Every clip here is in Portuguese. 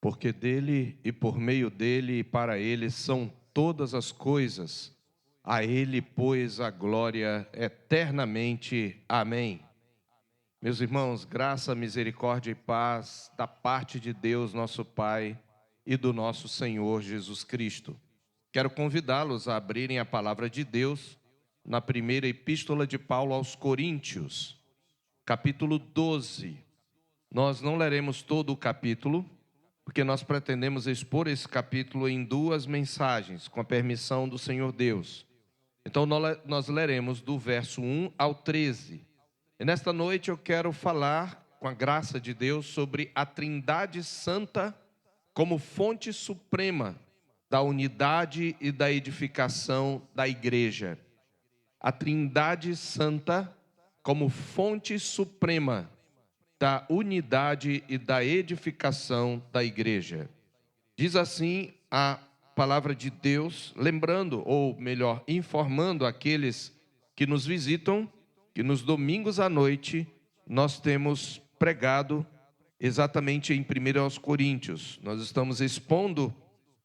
porque dele e por meio dele e para ele são todas as coisas. A ele, pois, a glória eternamente. Amém. Meus irmãos, graça, misericórdia e paz da parte de Deus, nosso Pai, e do nosso Senhor Jesus Cristo. Quero convidá-los a abrirem a palavra de Deus na primeira epístola de Paulo aos Coríntios, capítulo 12. Nós não leremos todo o capítulo, porque nós pretendemos expor esse capítulo em duas mensagens, com a permissão do Senhor Deus. Então nós leremos do verso 1 ao 13. E nesta noite eu quero falar, com a graça de Deus, sobre a Trindade Santa como fonte suprema da unidade e da edificação da igreja. A Trindade Santa como fonte suprema da unidade e da edificação da igreja. Diz assim a palavra de Deus, lembrando, ou melhor, informando aqueles que nos visitam, que nos domingos à noite nós temos pregado exatamente em 1 aos Coríntios. Nós estamos expondo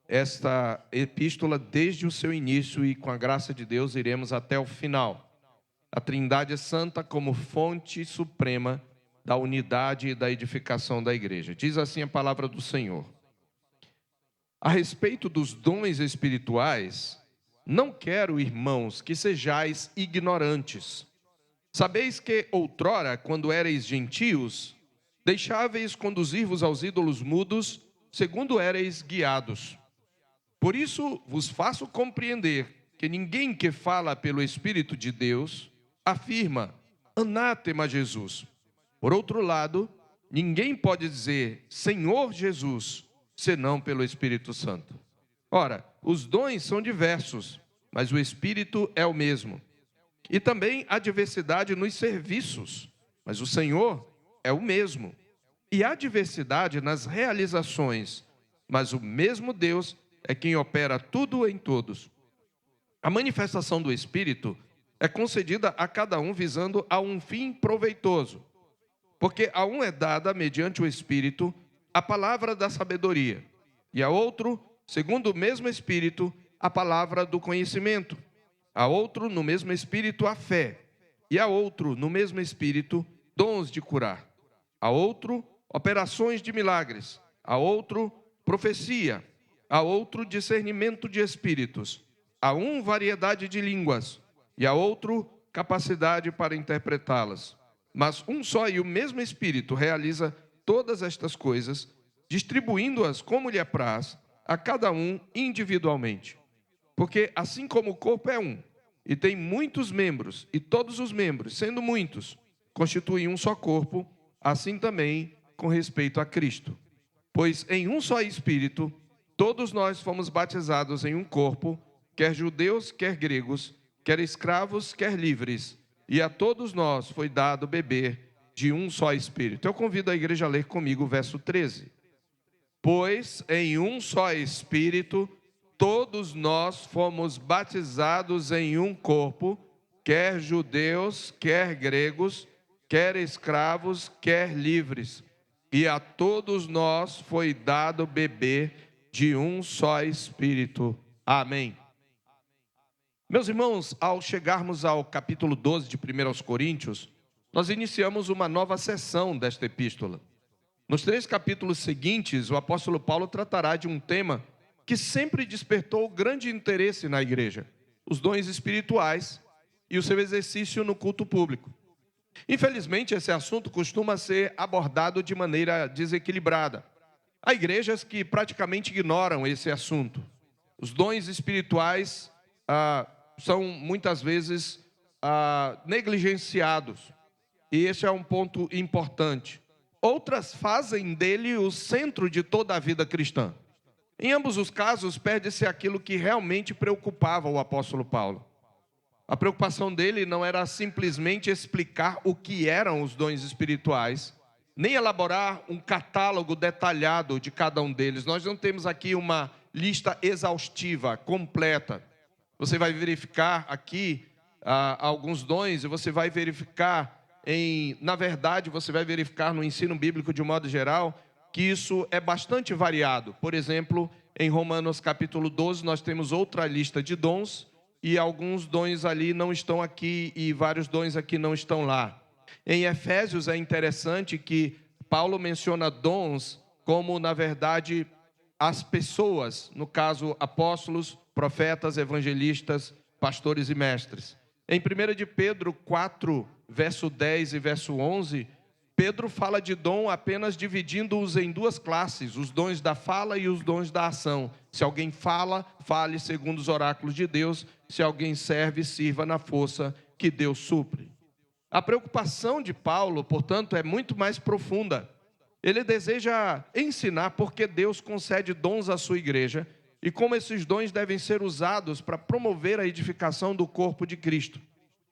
esta epístola desde o seu início e com a graça de Deus iremos até o final. A Trindade Santa como fonte suprema da unidade e da edificação da igreja. Diz assim a palavra do Senhor. A respeito dos dons espirituais, não quero, irmãos, que sejais ignorantes. Sabeis que outrora, quando éreis gentios, deixáveis conduzir-vos aos ídolos mudos, segundo éreis guiados. Por isso vos faço compreender que ninguém que fala pelo Espírito de Deus afirma, anátema Jesus. Por outro lado, ninguém pode dizer Senhor Jesus, senão pelo Espírito Santo. Ora, os dons são diversos, mas o Espírito é o mesmo. E também há diversidade nos serviços, mas o Senhor é o mesmo. E há diversidade nas realizações, mas o mesmo Deus é quem opera tudo em todos. A manifestação do Espírito é concedida a cada um visando a um fim proveitoso. Porque a um é dada, mediante o Espírito, a palavra da sabedoria, e a outro, segundo o mesmo Espírito, a palavra do conhecimento, a outro, no mesmo Espírito, a fé, e a outro, no mesmo Espírito, dons de curar, a outro, operações de milagres, a outro, profecia, a outro, discernimento de espíritos, a um, variedade de línguas, e a outro, capacidade para interpretá-las. Mas um só e o mesmo Espírito realiza todas estas coisas, distribuindo-as como lhe apraz, a cada um individualmente. Porque assim como o corpo é um, e tem muitos membros, e todos os membros, sendo muitos, constituem um só corpo, assim também com respeito a Cristo. Pois em um só Espírito, todos nós fomos batizados em um corpo, quer judeus, quer gregos, quer escravos, quer livres, e a todos nós foi dado beber de um só Espírito. Eu convido a igreja a ler comigo o verso 13. Pois em um só Espírito, todos nós fomos batizados em um corpo, quer judeus, quer gregos, quer escravos, quer livres. E a todos nós foi dado beber de um só Espírito. Amém. Meus irmãos, ao chegarmos ao capítulo 12 de 1 aos Coríntios, nós iniciamos uma nova sessão desta epístola. Nos 3 capítulos seguintes, o apóstolo Paulo tratará de um tema que sempre despertou grande interesse na igreja: os dons espirituais e o seu exercício no culto público. Infelizmente, esse assunto costuma ser abordado de maneira desequilibrada. Há igrejas que praticamente ignoram esse assunto. Os dons espirituais são muitas vezes negligenciados, e esse é um ponto importante. Outras fazem dele o centro de toda a vida cristã. Em ambos os casos, perde-se aquilo que realmente preocupava o apóstolo Paulo. A preocupação dele não era simplesmente explicar o que eram os dons espirituais, nem elaborar um catálogo detalhado de cada um deles. Nós não temos aqui uma lista exaustiva, completa. Você vai verificar aqui alguns dons e você vai verificar, na verdade, você vai verificar no ensino bíblico de um modo geral, que isso é bastante variado. Por exemplo, em Romanos capítulo 12, nós temos outra lista de dons, e alguns dons ali não estão aqui, e vários dons aqui não estão lá. Em Efésios é interessante que Paulo menciona dons como, na verdade, as pessoas, no caso, apóstolos, profetas, evangelistas, pastores e mestres. Em 1 de Pedro 4, verso 10 e verso 11, Pedro fala de dom apenas dividindo-os em duas classes, os dons da fala e os dons da ação. Se alguém fala, fale segundo os oráculos de Deus. Se alguém serve, sirva na força que Deus supre. A preocupação de Paulo, portanto, é muito mais profunda. Ele deseja ensinar porque Deus concede dons à sua igreja e como esses dons devem ser usados para promover a edificação do corpo de Cristo.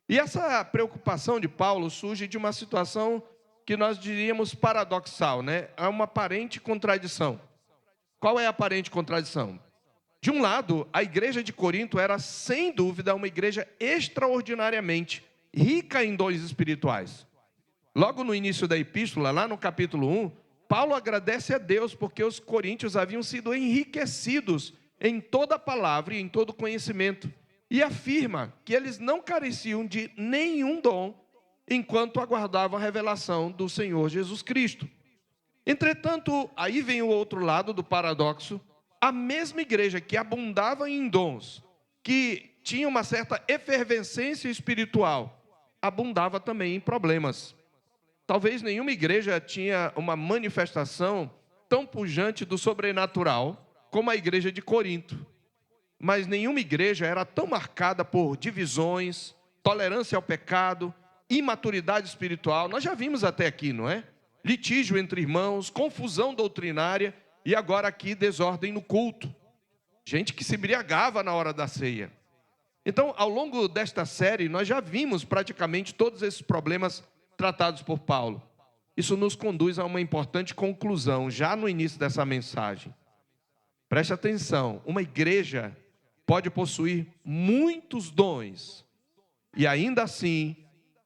E essa preocupação de Paulo surge de uma situação que nós diríamos paradoxal, né? É uma aparente contradição. Qual é a aparente contradição? De um lado, a igreja de Corinto era, sem dúvida, uma igreja extraordinariamente rica em dons espirituais. Logo no início da epístola, lá no capítulo 1, Paulo agradece a Deus porque os coríntios haviam sido enriquecidos em toda a palavra e em todo o conhecimento. E afirma que eles não careciam de nenhum dom enquanto aguardavam a revelação do Senhor Jesus Cristo. Entretanto, aí vem o outro lado do paradoxo. A mesma igreja que abundava em dons, que tinha uma certa efervescência espiritual, abundava também em problemas. Talvez nenhuma igreja tinha uma manifestação tão pujante do sobrenatural como a igreja de Corinto. Mas nenhuma igreja era tão marcada por divisões, tolerância ao pecado, imaturidade espiritual. Nós já vimos até aqui, não é? Litígio entre irmãos, confusão doutrinária e agora aqui desordem no culto. Gente que se embriagava na hora da ceia. Então, ao longo desta série, nós já vimos praticamente todos esses problemas tratados por Paulo. Isso nos conduz a uma importante conclusão, já no início dessa mensagem. Preste atenção, uma igreja pode possuir muitos dons e ainda assim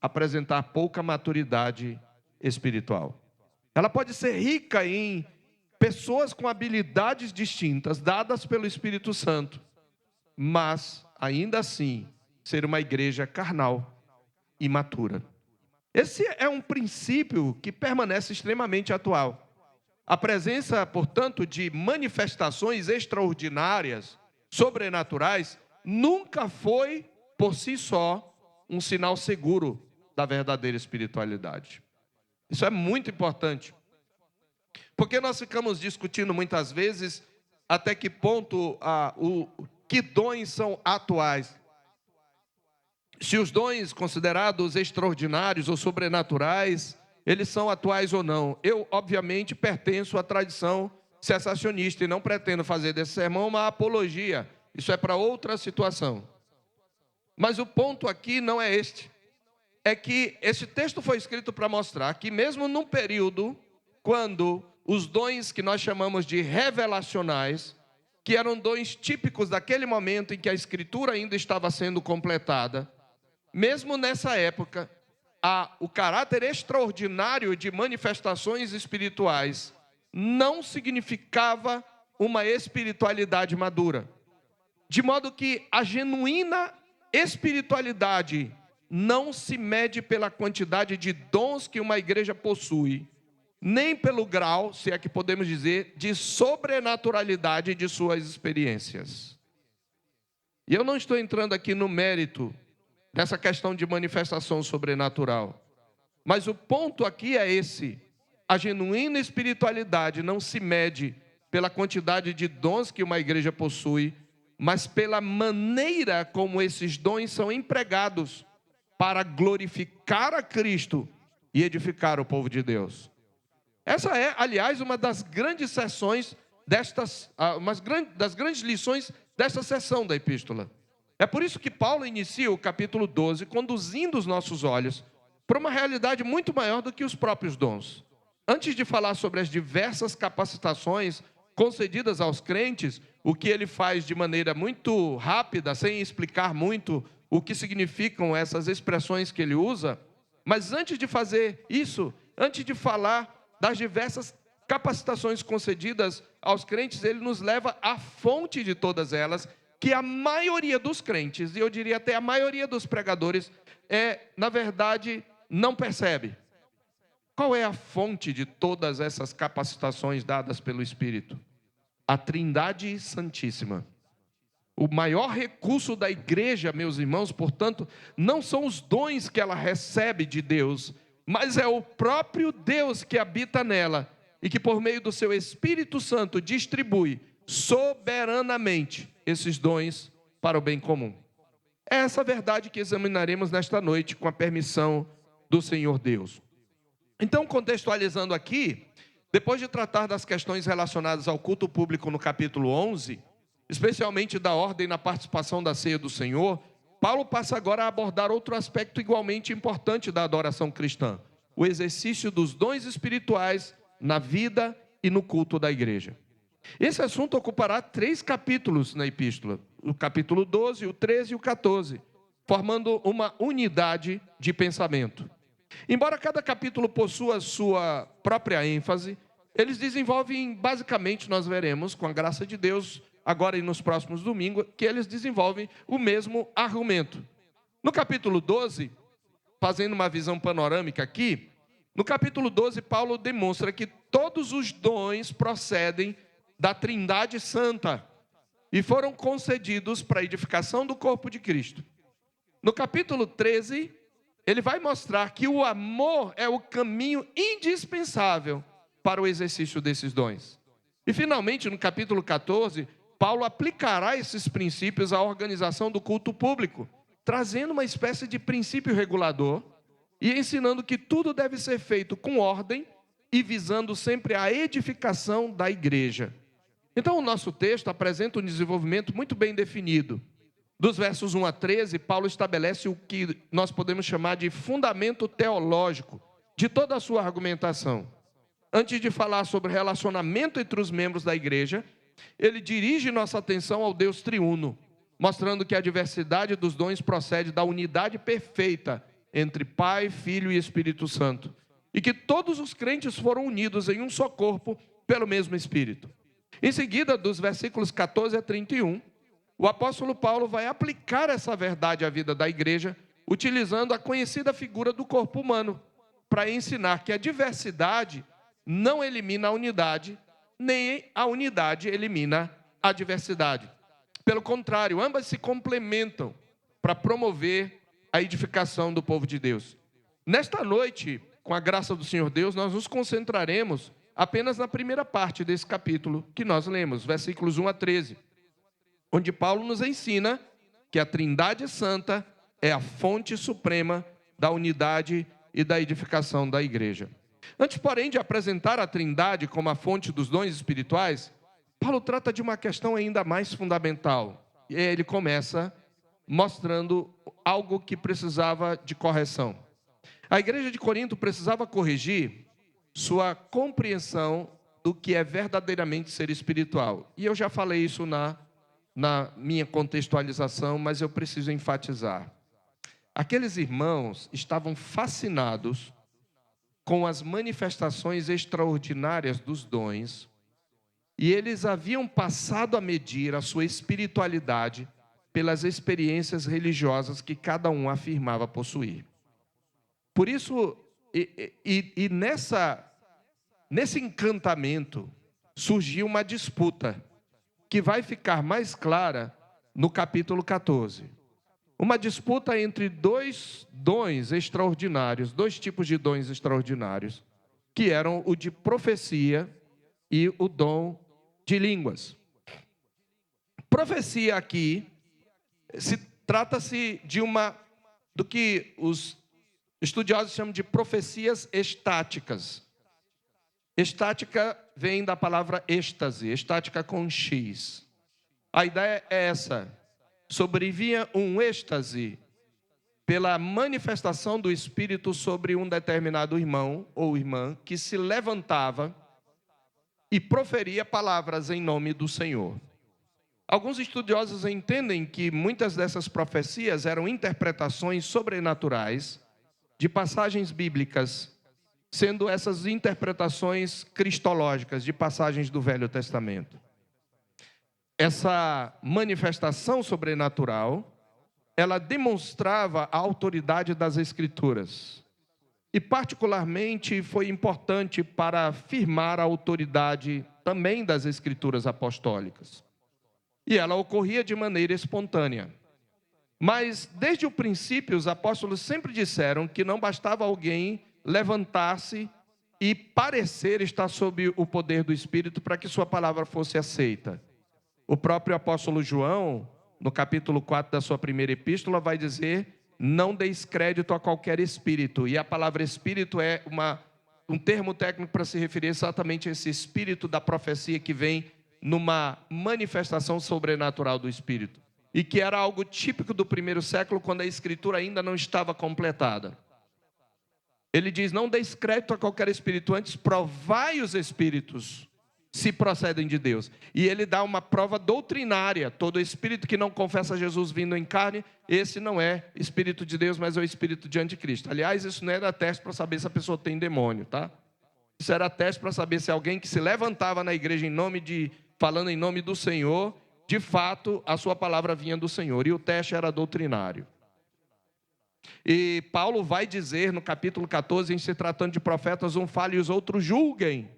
apresentar pouca maturidade espiritual. Ela pode ser rica em pessoas com habilidades distintas, dadas pelo Espírito Santo, mas ainda assim ser uma igreja carnal, imatura. Esse é um princípio que permanece extremamente atual. A presença, portanto, de manifestações extraordinárias, sobrenaturais, nunca foi, por si só, um sinal seguro da verdadeira espiritualidade. Isso é muito importante. Porque nós ficamos discutindo muitas vezes até que ponto que dons são atuais. Se os dons considerados extraordinários ou sobrenaturais, eles são atuais ou não. Eu, obviamente, pertenço à tradição cessacionista e não pretendo fazer desse sermão uma apologia. Isso é para outra situação. Mas o ponto aqui não é este. É que esse texto foi escrito para mostrar que mesmo num período quando os dons que nós chamamos de revelacionais, que eram dons típicos daquele momento em que a Escritura ainda estava sendo completada, mesmo nessa época, o caráter extraordinário de manifestações espirituais não significava uma espiritualidade madura. De modo que a genuína espiritualidade não se mede pela quantidade de dons que uma igreja possui, nem pelo grau, se é que podemos dizer, de sobrenaturalidade de suas experiências. E eu não estou entrando aqui no mérito dessa questão de manifestação sobrenatural, mas o ponto aqui é esse: a genuína espiritualidade não se mede pela quantidade de dons que uma igreja possui, mas pela maneira como esses dons são empregados para glorificar a Cristo e edificar o povo de Deus. Essa é, aliás, uma das grandes sessões das grandes lições desta sessão da epístola. É por isso que Paulo inicia o capítulo 12, conduzindo os nossos olhos para uma realidade muito maior do que os próprios dons. Antes de falar sobre as diversas capacitações concedidas aos crentes, o que ele faz de maneira muito rápida, sem explicar muito o que significam essas expressões que ele usa, mas antes de fazer isso, antes de falar das diversas capacitações concedidas aos crentes, ele nos leva à fonte de todas elas, que a maioria dos crentes, e eu diria até a maioria dos pregadores, na verdade, não percebe. Qual é a fonte de todas essas capacitações dadas pelo Espírito? A Trindade Santíssima. O maior recurso da igreja, meus irmãos, portanto, não são os dons que ela recebe de Deus, mas é o próprio Deus que habita nela e que por meio do seu Espírito Santo distribui soberanamente esses dons para o bem comum. É essa verdade que examinaremos nesta noite com a permissão do Senhor Deus. Então, contextualizando aqui, depois de tratar das questões relacionadas ao culto público no capítulo 11, especialmente da ordem na participação da ceia do Senhor, Paulo passa agora a abordar outro aspecto igualmente importante da adoração cristã: o exercício dos dons espirituais na vida e no culto da igreja. Esse assunto ocupará 3 capítulos na epístola, o capítulo 12, o 13 e o 14, formando uma unidade de pensamento. Embora cada capítulo possua sua própria ênfase, eles desenvolvem, basicamente, nós veremos, com a graça de Deus, agora e nos próximos domingos, que eles desenvolvem o mesmo argumento. No capítulo 12, fazendo uma visão panorâmica aqui, no capítulo 12, Paulo demonstra que todos os dons procedem da Trindade Santa e foram concedidos para a edificação do corpo de Cristo. No capítulo 13, ele vai mostrar que o amor é o caminho indispensável para o exercício desses dons. E finalmente, no capítulo 14, Paulo aplicará esses princípios à organização do culto público, trazendo uma espécie de princípio regulador e ensinando que tudo deve ser feito com ordem e visando sempre a edificação da igreja. Então, o nosso texto apresenta um desenvolvimento muito bem definido. Dos versos 1 a 13, Paulo estabelece o que nós podemos chamar de fundamento teológico de toda a sua argumentação. Antes de falar sobre o relacionamento entre os membros da igreja, ele dirige nossa atenção ao Deus triuno, mostrando que a diversidade dos dons procede da unidade perfeita entre Pai, Filho e Espírito Santo, e que todos os crentes foram unidos em um só corpo pelo mesmo Espírito. Em seguida, dos versículos 14 a 31, o apóstolo Paulo vai aplicar essa verdade à vida da igreja, utilizando a conhecida figura do corpo humano, para ensinar que a diversidade não elimina a unidade, nem a unidade elimina a diversidade. Pelo contrário, ambas se complementam para promover a edificação do povo de Deus. Nesta noite, com a graça do Senhor Deus, nós nos concentraremos apenas na primeira parte desse capítulo que nós lemos, versículos 1 a 13. Onde Paulo nos ensina que a Trindade Santa é a fonte suprema da unidade e da edificação da igreja. Antes, porém, de apresentar a Trindade como a fonte dos dons espirituais, Paulo trata de uma questão ainda mais fundamental. E ele começa mostrando algo que precisava de correção. A igreja de Corinto precisava corrigir sua compreensão do que é verdadeiramente ser espiritual. E eu já falei isso na minha contextualização, mas eu preciso enfatizar. Aqueles irmãos estavam fascinados com as manifestações extraordinárias dos dons, e eles haviam passado a medir a sua espiritualidade pelas experiências religiosas que cada um afirmava possuir. Por isso, nesse encantamento, surgiu uma disputa, que vai ficar mais clara no capítulo 14. Uma disputa entre 2 dons extraordinários, 2 tipos de dons extraordinários, que eram o de profecia e o dom de línguas. Profecia aqui trata-se do que os estudiosos chamam de profecias estáticas. Estática vem da palavra êxtase, estática com X. A ideia é essa: sobrevinha um êxtase pela manifestação do Espírito sobre um determinado irmão ou irmã que se levantava e proferia palavras em nome do Senhor. Alguns estudiosos entendem que muitas dessas profecias eram interpretações sobrenaturais de passagens bíblicas sendo essas interpretações cristológicas de passagens do Velho Testamento. Essa manifestação sobrenatural, ela demonstrava a autoridade das Escrituras. E particularmente foi importante para afirmar a autoridade também das Escrituras apostólicas. E ela ocorria de maneira espontânea. Mas desde o princípio os apóstolos sempre disseram que não bastava alguém levantar-se e parecer estar sob o poder do Espírito para que sua palavra fosse aceita. O próprio apóstolo João, no capítulo 4 da sua primeira epístola, vai dizer: não deis crédito a qualquer espírito. E a palavra espírito é um termo técnico para se referir exatamente a esse espírito da profecia que vem numa manifestação sobrenatural do Espírito. E que era algo típico do primeiro século, quando a Escritura ainda não estava completada. Ele diz: não deis crédito a qualquer espírito, antes provai os espíritos, se procedem de Deus. E ele dá uma prova doutrinária: todo espírito que não confessa Jesus vindo em carne, esse não é espírito de Deus, mas é o espírito de anticristo. Aliás, isso não era teste para saber se a pessoa tem demônio, tá? Isso era teste para saber se alguém que se levantava na igreja falando em nome do Senhor, de fato, a sua palavra vinha do Senhor. E o teste era doutrinário. E Paulo vai dizer no capítulo 14, em se tratando de profetas, um fale e os outros julguem.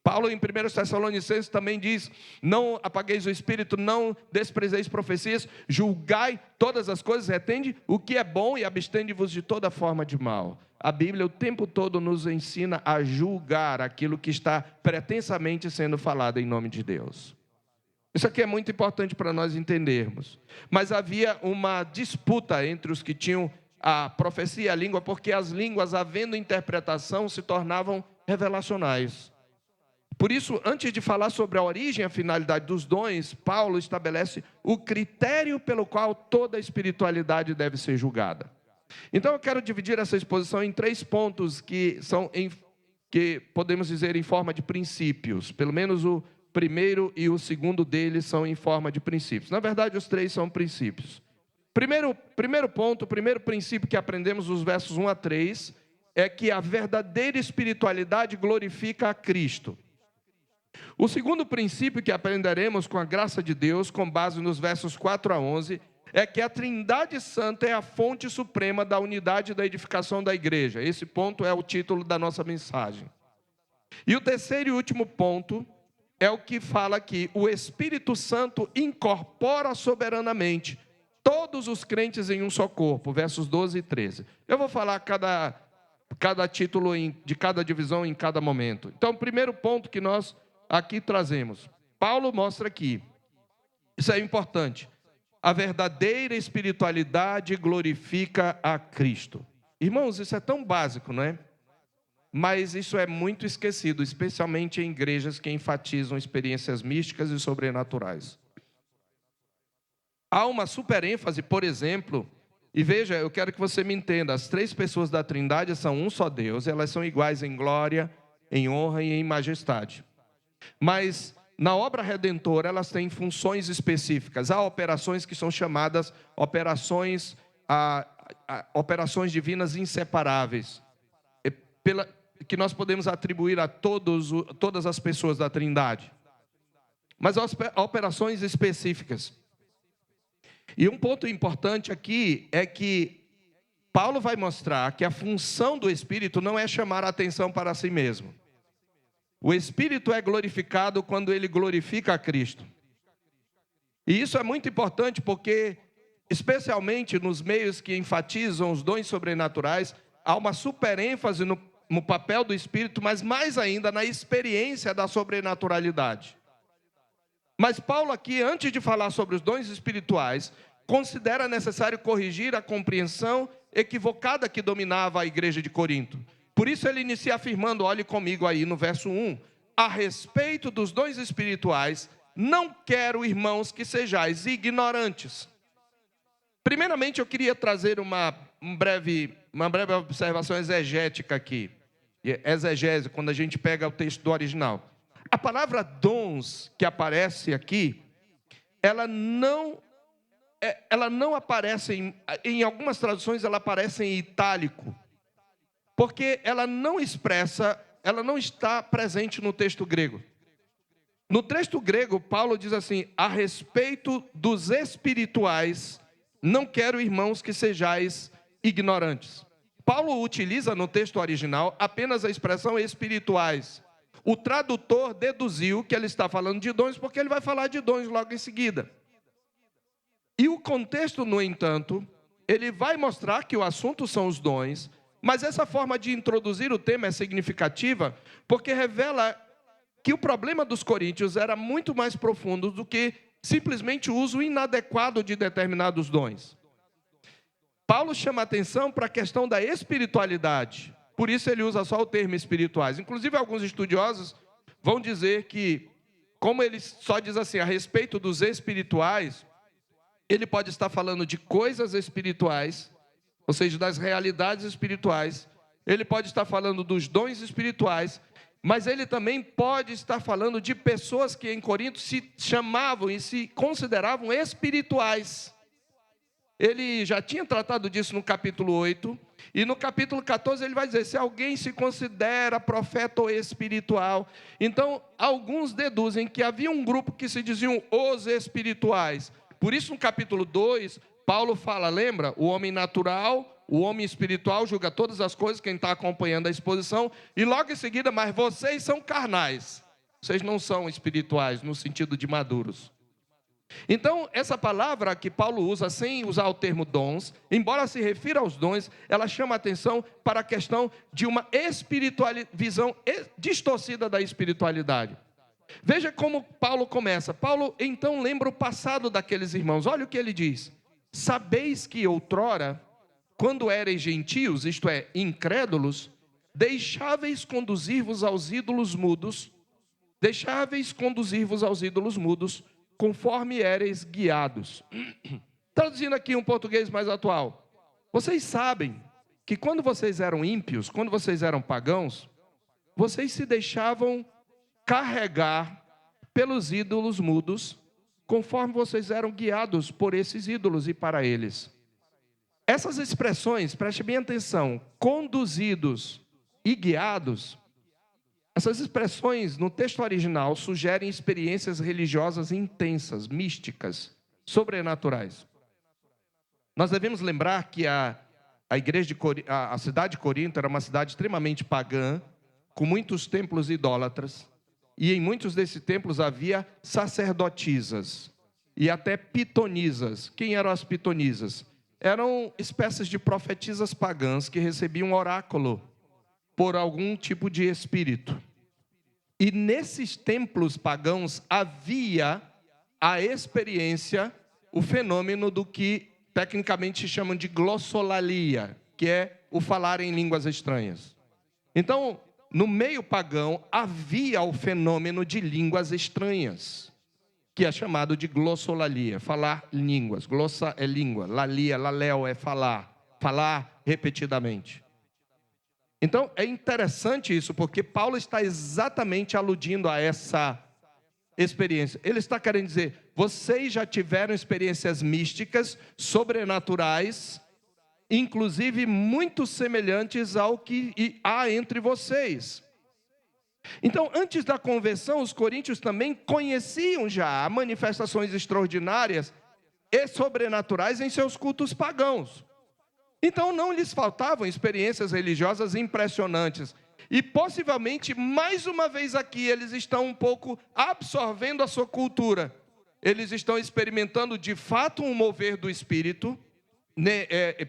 Paulo em 1 Tessalonicenses também diz: não apagueis o espírito, não desprezeis profecias, julgai todas as coisas, retende o que é bom e abstende-vos de toda forma de mal. A Bíblia o tempo todo nos ensina a julgar aquilo que está pretensamente sendo falado em nome de Deus. Isso aqui é muito importante para nós entendermos. Mas havia uma disputa entre os que tinham a profecia e a língua, porque as línguas, havendo interpretação, se tornavam revelacionais. Por isso, antes de falar sobre a origem e a finalidade dos dons, Paulo estabelece o critério pelo qual toda a espiritualidade deve ser julgada. Então eu quero dividir essa exposição em 3 pontos que podemos dizer em forma de princípios. Pelo menos o primeiro e o segundo deles são em forma de princípios. Na verdade, os 3 são princípios. Primeiro ponto, o primeiro princípio que aprendemos nos versos 1 a 3 é que a verdadeira espiritualidade glorifica a Cristo. O segundo princípio que aprenderemos com a graça de Deus, com base nos versos 4 a 11, é que a Trindade Santa é a fonte suprema da unidade e da edificação da igreja. Esse ponto é o título da nossa mensagem. E o terceiro e último ponto é o que fala que o Espírito Santo incorpora soberanamente todos os crentes em um só corpo, versos 12 e 13. Eu vou falar cada título de cada divisão em cada momento. Então, o primeiro ponto que nós aqui trazemos, Paulo mostra aqui, isso é importante: a verdadeira espiritualidade glorifica a Cristo. Irmãos, isso é tão básico, não é? Mas isso é muito esquecido, especialmente em igrejas que enfatizam experiências místicas e sobrenaturais. Há uma super ênfase, por exemplo, e veja, eu quero que você me entenda: as 3 pessoas da Trindade são um só Deus, elas são iguais em glória, em honra e em majestade. Mas na obra redentora elas têm funções específicas. Há operações que são chamadas operações divinas inseparáveis, que nós podemos atribuir a todas as pessoas da Trindade. Mas há operações específicas. E um ponto importante aqui é que Paulo vai mostrar que a função do Espírito não é chamar a atenção para si mesmo. O Espírito é glorificado quando ele glorifica a Cristo. E isso é muito importante porque, especialmente nos meios que enfatizam os dons sobrenaturais, há uma super ênfase no papel do Espírito, mas mais ainda na experiência da sobrenaturalidade. Mas Paulo aqui, antes de falar sobre os dons espirituais, considera necessário corrigir a compreensão equivocada que dominava a igreja de Corinto. Por isso ele inicia afirmando, olhe comigo aí no verso 1, a respeito dos dons espirituais, não quero, irmãos, que sejais ignorantes. Primeiramente eu queria trazer uma breve observação exegética aqui. Exegese, quando a gente pega o texto do original. A palavra dons que aparece aqui, ela não aparece, em algumas traduções ela aparece em itálico. porque ela não expressa, ela não está presente no texto grego. No texto grego, Paulo diz assim: a respeito dos espirituais, não quero, irmãos, que sejais ignorantes. Paulo utiliza no texto original apenas a expressão espirituais. O tradutor deduziu que ele está falando de dons, porque ele vai falar de dons logo em seguida. E o contexto, no entanto, ele vai mostrar que o assunto são os dons, mas essa forma de introduzir o tema é significativa, porque revela que o problema dos coríntios era muito mais profundo do que simplesmente o uso inadequado de determinados dons. Paulo chama a atenção para a questão da espiritualidade, por isso ele usa só o termo espirituais. Inclusive, alguns estudiosos vão dizer que, como ele só diz assim, a respeito dos espirituais, ele pode estar falando de coisas espirituais, ou seja, das realidades espirituais, ele pode estar falando dos dons espirituais, mas ele também pode estar falando de pessoas que em Corinto se chamavam e se consideravam espirituais. Ele já tinha tratado disso no capítulo 8, e no capítulo 14 ele vai dizer, se alguém se considera profeta ou espiritual. Então, alguns deduzem que havia um grupo que se diziam os espirituais. Por isso, no capítulo 2, Paulo fala, lembra? O homem natural, o homem espiritual julga todas as coisas, quem está acompanhando a exposição, e logo em seguida, mas vocês são carnais, vocês não são espirituais, no sentido de maduros. Então, essa palavra que Paulo usa, sem usar o termo dons, embora se refira aos dons, ela chama a atenção para a questão de uma visão distorcida da espiritualidade. Veja como Paulo começa. Paulo, então, lembra o passado daqueles irmãos. Olha o que ele diz. Sabeis que outrora, quando ereis gentios, isto é, incrédulos, deixáveis conduzir-vos aos ídolos mudos, conforme éreis guiados. Traduzindo aqui um português mais atual. Vocês sabem que quando vocês eram ímpios, quando vocês eram pagãos, vocês se deixavam carregar pelos ídolos mudos, conforme vocês eram guiados por esses ídolos e para eles. Essas expressões, preste bem atenção, conduzidos e guiados, essas expressões no texto original sugerem experiências religiosas intensas, místicas, sobrenaturais. Nós devemos lembrar que a cidade de Corinto era uma cidade extremamente pagã, com muitos templos idólatras, e em muitos desses templos havia sacerdotisas e até pitonisas. Quem eram as pitonisas? Eram espécies de profetisas pagãs que recebiam um oráculo por algum tipo de espírito. E nesses templos pagãos havia a experiência, o fenômeno do que tecnicamente chamam de glossolalia, que é o falar em línguas estranhas. Então, no meio pagão havia o fenômeno de línguas estranhas, que é chamado de glossolalia, falar línguas. Glossa é língua, lalia, laléu é falar repetidamente. Então, é interessante isso, porque Paulo está exatamente aludindo a essa experiência. Ele está querendo dizer, vocês já tiveram experiências místicas, sobrenaturais, inclusive muito semelhantes ao que há entre vocês. Então, antes da conversão, os coríntios também conheciam já manifestações extraordinárias e sobrenaturais em seus cultos pagãos. Então, não lhes faltavam experiências religiosas impressionantes. E, possivelmente, mais uma vez aqui, eles estão um pouco absorvendo a sua cultura. Eles estão experimentando, de fato, um mover do Espírito,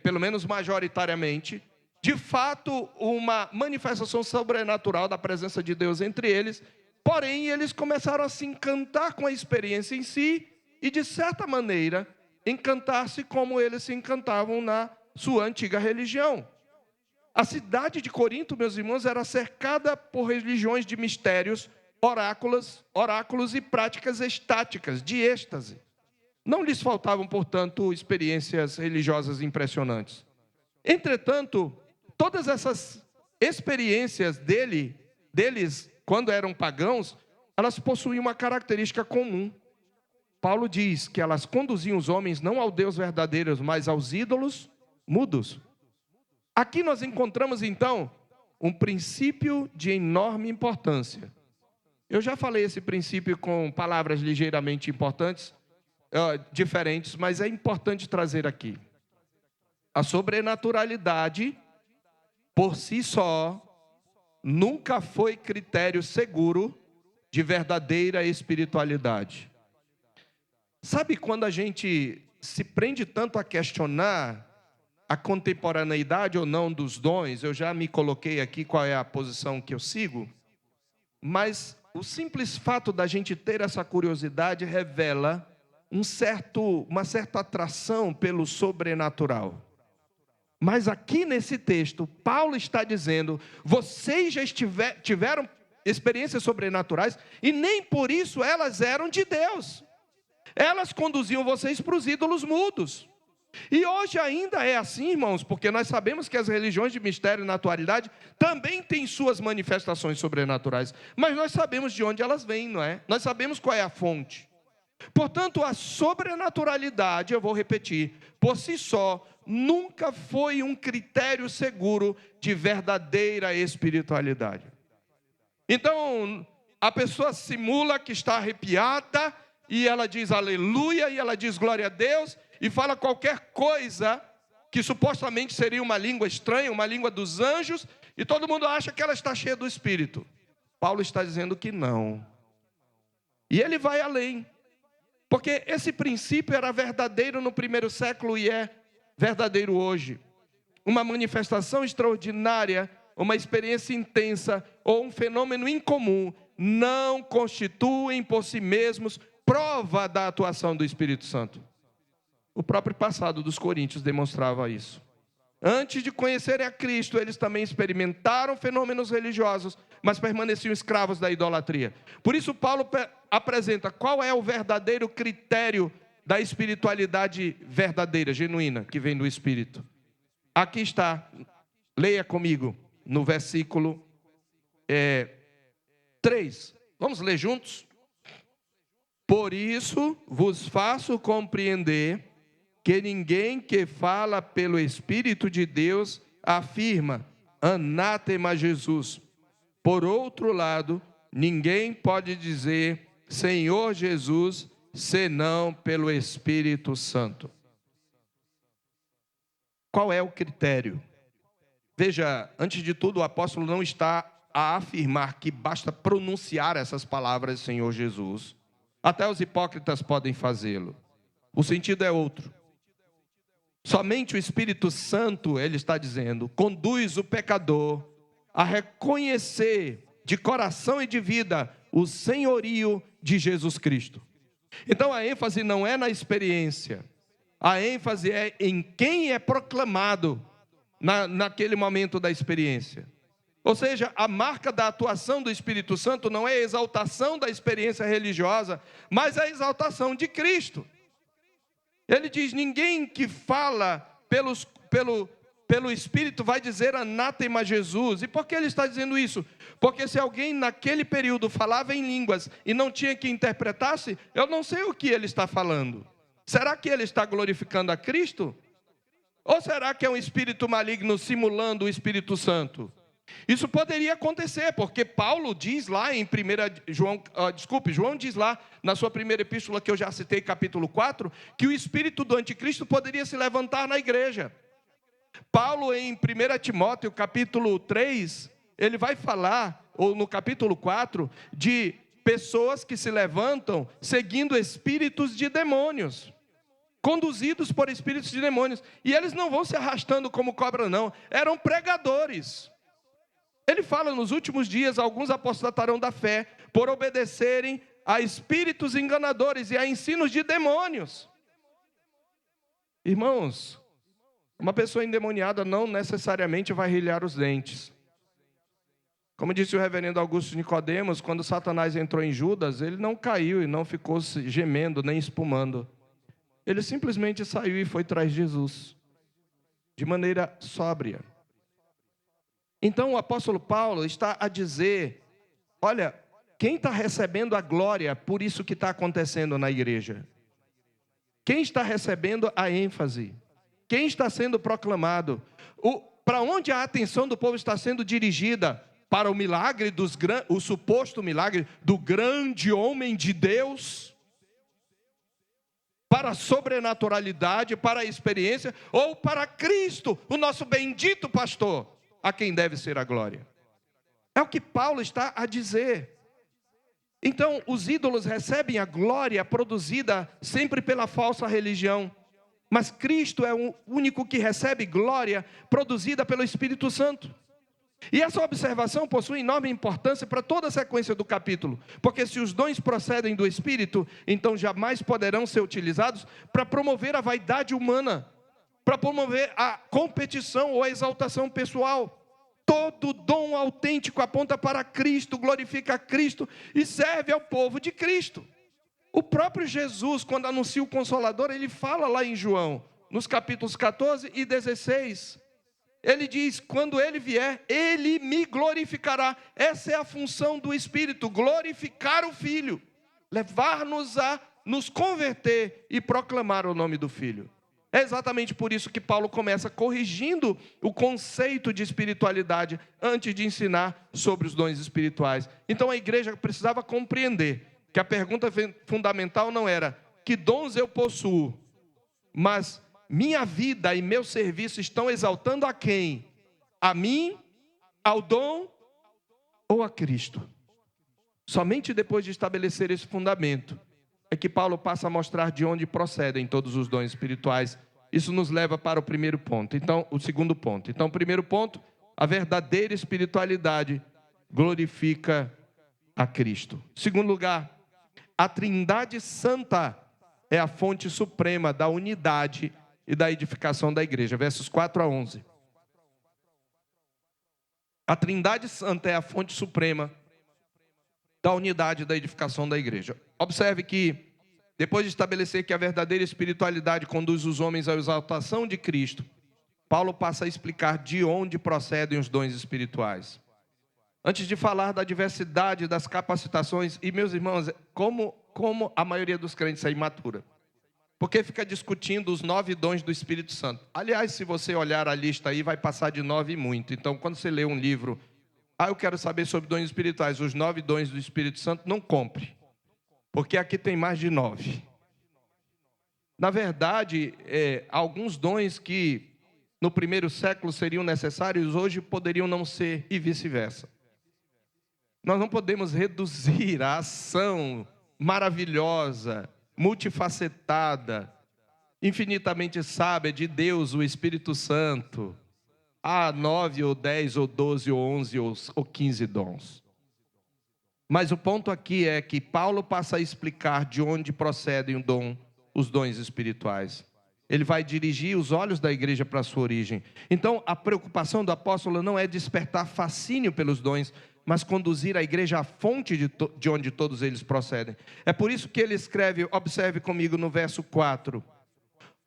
pelo menos majoritariamente. De fato, uma manifestação sobrenatural da presença de Deus entre eles. Porém, eles começaram a se encantar com a experiência em si e, de certa maneira, encantar-se como eles se encantavam na sua antiga religião. A cidade de Corinto, meus irmãos, era cercada por religiões de mistérios, oráculos e práticas estáticas, de êxtase. Não lhes faltavam, portanto, experiências religiosas impressionantes. Entretanto, todas essas experiências deles, quando eram pagãos, elas possuíam uma característica comum. Paulo diz que elas conduziam os homens não ao Deus verdadeiro, mas aos ídolos mudos. Aqui nós encontramos, então, um princípio de enorme importância. Eu já falei esse princípio com palavras ligeiramente importantes, diferentes, mas é importante trazer aqui. A sobrenaturalidade, por si só, nunca foi critério seguro de verdadeira espiritualidade. Sabe quando a gente se prende tanto a questionar a contemporaneidade ou não dos dons? Eu já me coloquei aqui qual é a posição que eu sigo, mas o simples fato da gente ter essa curiosidade revela uma certa atração pelo sobrenatural. Mas aqui nesse texto, Paulo está dizendo, vocês já tiveram experiências sobrenaturais e nem por isso elas eram de Deus. Elas conduziam vocês para os ídolos mudos. E hoje ainda é assim, irmãos, porque nós sabemos que as religiões de mistério e naturalidade também têm suas manifestações sobrenaturais, mas nós sabemos de onde elas vêm, não é? Nós sabemos qual é a fonte. Portanto, a sobrenaturalidade, eu vou repetir, por si só, nunca foi um critério seguro de verdadeira espiritualidade. Então, a pessoa simula que está arrepiada, e ela diz aleluia, e ela diz glória a Deus, e fala qualquer coisa que supostamente seria uma língua estranha, uma língua dos anjos, e todo mundo acha que ela está cheia do Espírito. Paulo está dizendo que não. E ele vai além. Porque esse princípio era verdadeiro no primeiro século e é verdadeiro hoje. Uma manifestação extraordinária, uma experiência intensa ou um fenômeno incomum não constituem por si mesmos prova da atuação do Espírito Santo. O próprio passado dos coríntios demonstrava isso. Antes de conhecerem a Cristo, eles também experimentaram fenômenos religiosos, mas permaneciam escravos da idolatria. Por isso Paulo apresenta qual é o verdadeiro critério da espiritualidade verdadeira, genuína, que vem do Espírito. Aqui está, leia comigo, no versículo 3. Vamos ler juntos? Por isso vos faço compreender que ninguém que fala pelo Espírito de Deus afirma, anátema Jesus. Por outro lado, ninguém pode dizer, Senhor Jesus, senão pelo Espírito Santo. Qual é o critério? Veja, antes de tudo, o apóstolo não está a afirmar que basta pronunciar essas palavras, Senhor Jesus. Até os hipócritas podem fazê-lo. O sentido é outro. Somente o Espírito Santo, ele está dizendo, conduz o pecador a reconhecer de coração e de vida o senhorio de Jesus Cristo. Então a ênfase não é na experiência, a ênfase é em quem é proclamado naquele momento da experiência. Ou seja, a marca da atuação do Espírito Santo não é a exaltação da experiência religiosa, mas a exaltação de Cristo. Ele diz, ninguém que fala pelo Espírito vai dizer anátema Jesus. E por que ele está dizendo isso? Porque se alguém naquele período falava em línguas e não tinha que interpretasse, eu não sei o que ele está falando. Será que ele está glorificando a Cristo? Ou será que é um espírito maligno simulando o Espírito Santo? Isso poderia acontecer, porque Paulo diz lá em João diz lá na sua primeira epístola, que eu já citei, capítulo 4, que o espírito do anticristo poderia se levantar na igreja. Paulo em 1 Timóteo, capítulo 3, ele vai falar, ou no capítulo 4, de pessoas que se levantam seguindo espíritos de demônios, conduzidos por espíritos de demônios, e eles não vão se arrastando como cobra não, eram pregadores. Ele fala, nos últimos dias, alguns apostatarão da fé, por obedecerem a espíritos enganadores e a ensinos de demônios. Irmãos, uma pessoa endemoniada não necessariamente vai rilhar os dentes. Como disse o reverendo Augusto Nicodemos, quando Satanás entrou em Judas, ele não caiu e não ficou gemendo, nem espumando. Ele simplesmente saiu e foi atrás de Jesus, de maneira sóbria. Então o apóstolo Paulo está a dizer, olha, quem está recebendo a glória por isso que está acontecendo na igreja? Quem está recebendo a ênfase? Quem está sendo proclamado? para onde a atenção do povo está sendo dirigida? Para o milagre, o suposto milagre do grande homem de Deus? Para a sobrenaturalidade, para a experiência? Ou para Cristo, o nosso bendito pastor, a quem deve ser a glória? É o que Paulo está a dizer. Então, os ídolos recebem a glória produzida sempre pela falsa religião. Mas Cristo é o único que recebe glória produzida pelo Espírito Santo. E essa observação possui enorme importância para toda a sequência do capítulo. Porque se os dons procedem do Espírito, então jamais poderão ser utilizados para promover a vaidade humana, para promover a competição ou a exaltação pessoal. Todo dom autêntico aponta para Cristo, glorifica a Cristo e serve ao povo de Cristo. O próprio Jesus, quando anuncia o Consolador, ele fala lá em João, nos capítulos 14 e 16. Ele diz, quando ele vier, ele me glorificará. Essa é a função do Espírito, glorificar o Filho. Levar-nos a nos converter e proclamar o nome do Filho. É exatamente por isso que Paulo começa corrigindo o conceito de espiritualidade antes de ensinar sobre os dons espirituais. Então a igreja precisava compreender que a pergunta fundamental não era que dons eu possuo, mas minha vida e meu serviço estão exaltando a quem? A mim, ao dom ou a Cristo? Somente depois de estabelecer esse fundamento é que Paulo passa a mostrar de onde procedem todos os dons espirituais. Isso nos leva para o primeiro ponto. Então, o segundo ponto. Então, o primeiro ponto, a verdadeira espiritualidade glorifica a Cristo. Segundo lugar, a Trindade Santa é a fonte suprema da unidade e da edificação da igreja. Versos 4 a 11. A Trindade Santa é a fonte suprema da unidade e da edificação da igreja. Observe que, depois de estabelecer que a verdadeira espiritualidade conduz os homens à exaltação de Cristo, Paulo passa a explicar de onde procedem os dons espirituais. Antes de falar da diversidade das capacitações, e meus irmãos, como a maioria dos crentes é imatura, porque fica discutindo os 9 dons do Espírito Santo. Aliás, se você olhar a lista aí, vai passar de 9 e muito. Então, quando você lê um livro, eu quero saber sobre dons espirituais, os 9 dons do Espírito Santo, não compre, porque aqui tem mais de 9. Na verdade, alguns dons que no primeiro século seriam necessários, hoje poderiam não ser, e vice-versa. Nós não podemos reduzir a ação maravilhosa, multifacetada, infinitamente sábia de Deus, o Espírito Santo, a 9 ou 10 ou 12 ou 11 ou 15 dons. Mas o ponto aqui é que Paulo passa a explicar de onde procedem os dons espirituais. Ele vai dirigir os olhos da igreja para a sua origem. Então, a preocupação do apóstolo não é despertar fascínio pelos dons, mas conduzir a igreja à fonte de onde todos eles procedem. É por isso que ele escreve, observe comigo no verso 4.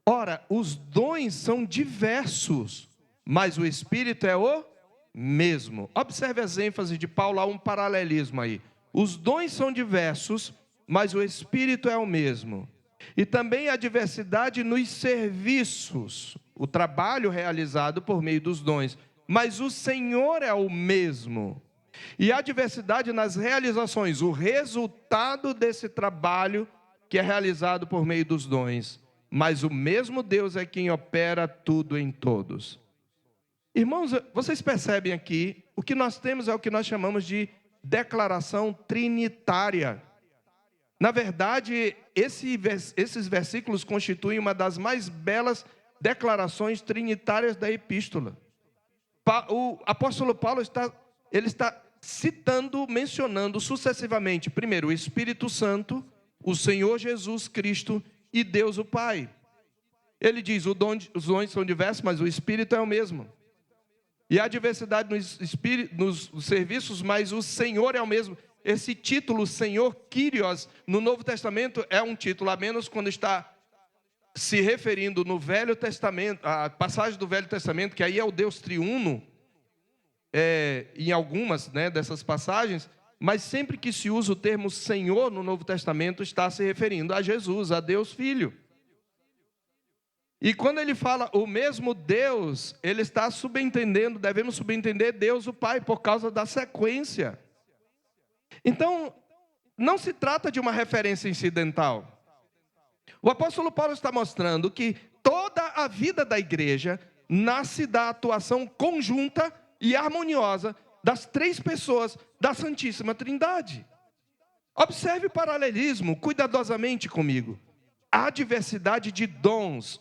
Ora, os dons são diversos, mas o Espírito é o mesmo. Observe as ênfases de Paulo, há um paralelismo aí. Os dons são diversos, mas o Espírito é o mesmo. E também há diversidade nos serviços, o trabalho realizado por meio dos dons, mas o Senhor é o mesmo. E há diversidade nas realizações, o resultado desse trabalho que é realizado por meio dos dons, mas o mesmo Deus é quem opera tudo em todos. Irmãos, vocês percebem aqui, o que nós temos é o que nós chamamos de declaração trinitária. Na verdade, esses versículos constituem uma das mais belas declarações trinitárias da epístola. O apóstolo Paulo está citando, mencionando sucessivamente, primeiro, o Espírito Santo, o Senhor Jesus Cristo e Deus o Pai. Ele diz, os dons são diversos, mas o Espírito é o mesmo. E há diversidade nos serviços, mas o Senhor é o mesmo. Esse título, Senhor Kyrios, no Novo Testamento é um título, a menos quando está se referindo no Velho Testamento, a passagem do Velho Testamento, que aí é o Deus triuno, em algumas dessas passagens, mas sempre que se usa o termo Senhor no Novo Testamento, está se referindo a Jesus, a Deus Filho. E quando ele fala o mesmo Deus, ele está subentendendo, devemos subentender Deus o Pai, por causa da sequência. Então, não se trata de uma referência incidental. O apóstolo Paulo está mostrando que toda a vida da igreja nasce da atuação conjunta e harmoniosa das três pessoas da Santíssima Trindade. Observe o paralelismo cuidadosamente comigo. Há diversidade de dons.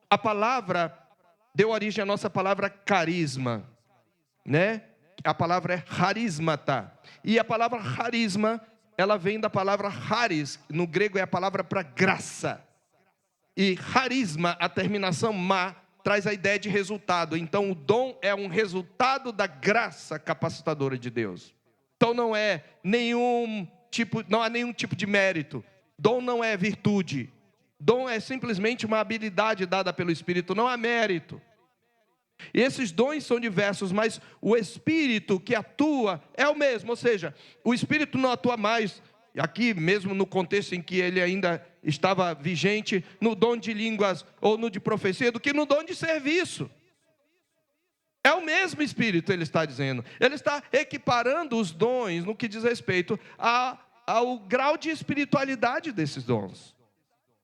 A palavra deu origem à nossa palavra carisma, né? A palavra é charismata. E a palavra charisma, ela vem da palavra charis, no grego é a palavra para graça. E charisma, a terminação ma, traz a ideia de resultado. Então o dom é um resultado da graça capacitadora de Deus. Então não há nenhum tipo de mérito. Dom não é virtude. Dom é simplesmente uma habilidade dada pelo Espírito, não há mérito. E esses dons são diversos, mas o Espírito que atua é o mesmo. Ou seja, o Espírito não atua mais, aqui mesmo no contexto em que ele ainda estava vigente, no dom de línguas ou no de profecia, do que no dom de serviço. É o mesmo Espírito, ele está dizendo. Ele está equiparando os dons no que diz respeito ao grau de espiritualidade desses dons.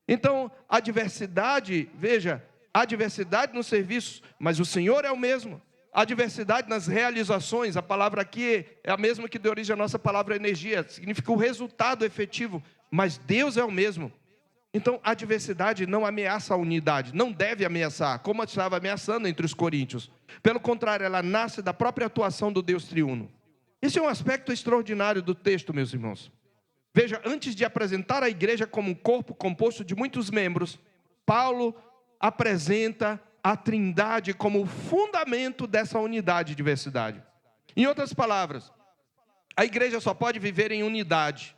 Então, a diversidade, veja, há diversidade nos serviços, mas o Senhor é o mesmo. Há diversidade nas realizações, a palavra aqui é a mesma que deu origem à nossa palavra energia, significa o resultado efetivo, mas Deus é o mesmo. Então, a diversidade não ameaça a unidade, não deve ameaçar, como estava ameaçando entre os coríntios. Pelo contrário, ela nasce da própria atuação do Deus triuno. Esse é um aspecto extraordinário do texto, meus irmãos. Veja, antes de apresentar a igreja como um corpo composto de muitos membros, Paulo apresenta a Trindade como o fundamento dessa unidade e diversidade. Em outras palavras, a igreja só pode viver em unidade,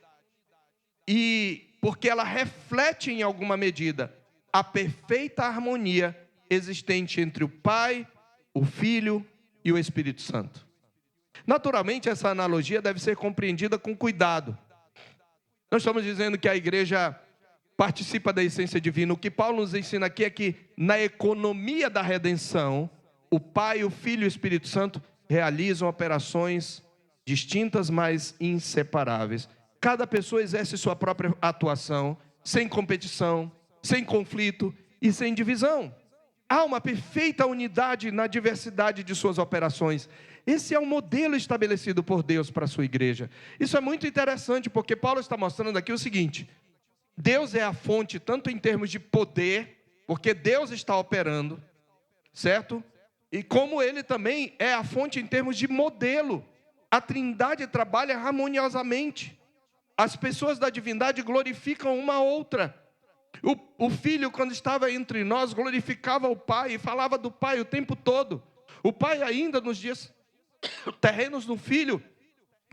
e porque ela reflete em alguma medida a perfeita harmonia existente entre o Pai, o Filho e o Espírito Santo. Naturalmente, essa analogia deve ser compreendida com cuidado. Nós estamos dizendo que a igreja participa da essência divina. O que Paulo nos ensina aqui é que na economia da redenção, o Pai, o Filho e o Espírito Santo realizam operações distintas, mas inseparáveis. Cada pessoa exerce sua própria atuação, sem competição, sem conflito e sem divisão. Há uma perfeita unidade na diversidade de suas operações. Esse é o modelo estabelecido por Deus para a sua igreja. Isso é muito interessante, porque Paulo está mostrando aqui o seguinte: Deus é a fonte, tanto em termos de poder, porque Deus está operando, certo? E como Ele também é a fonte em termos de modelo. A Trindade trabalha harmoniosamente. As pessoas da divindade glorificam uma a outra. O Filho, quando estava entre nós, glorificava o Pai e falava do Pai o tempo todo. O Pai ainda nos dias terrenos do Filho,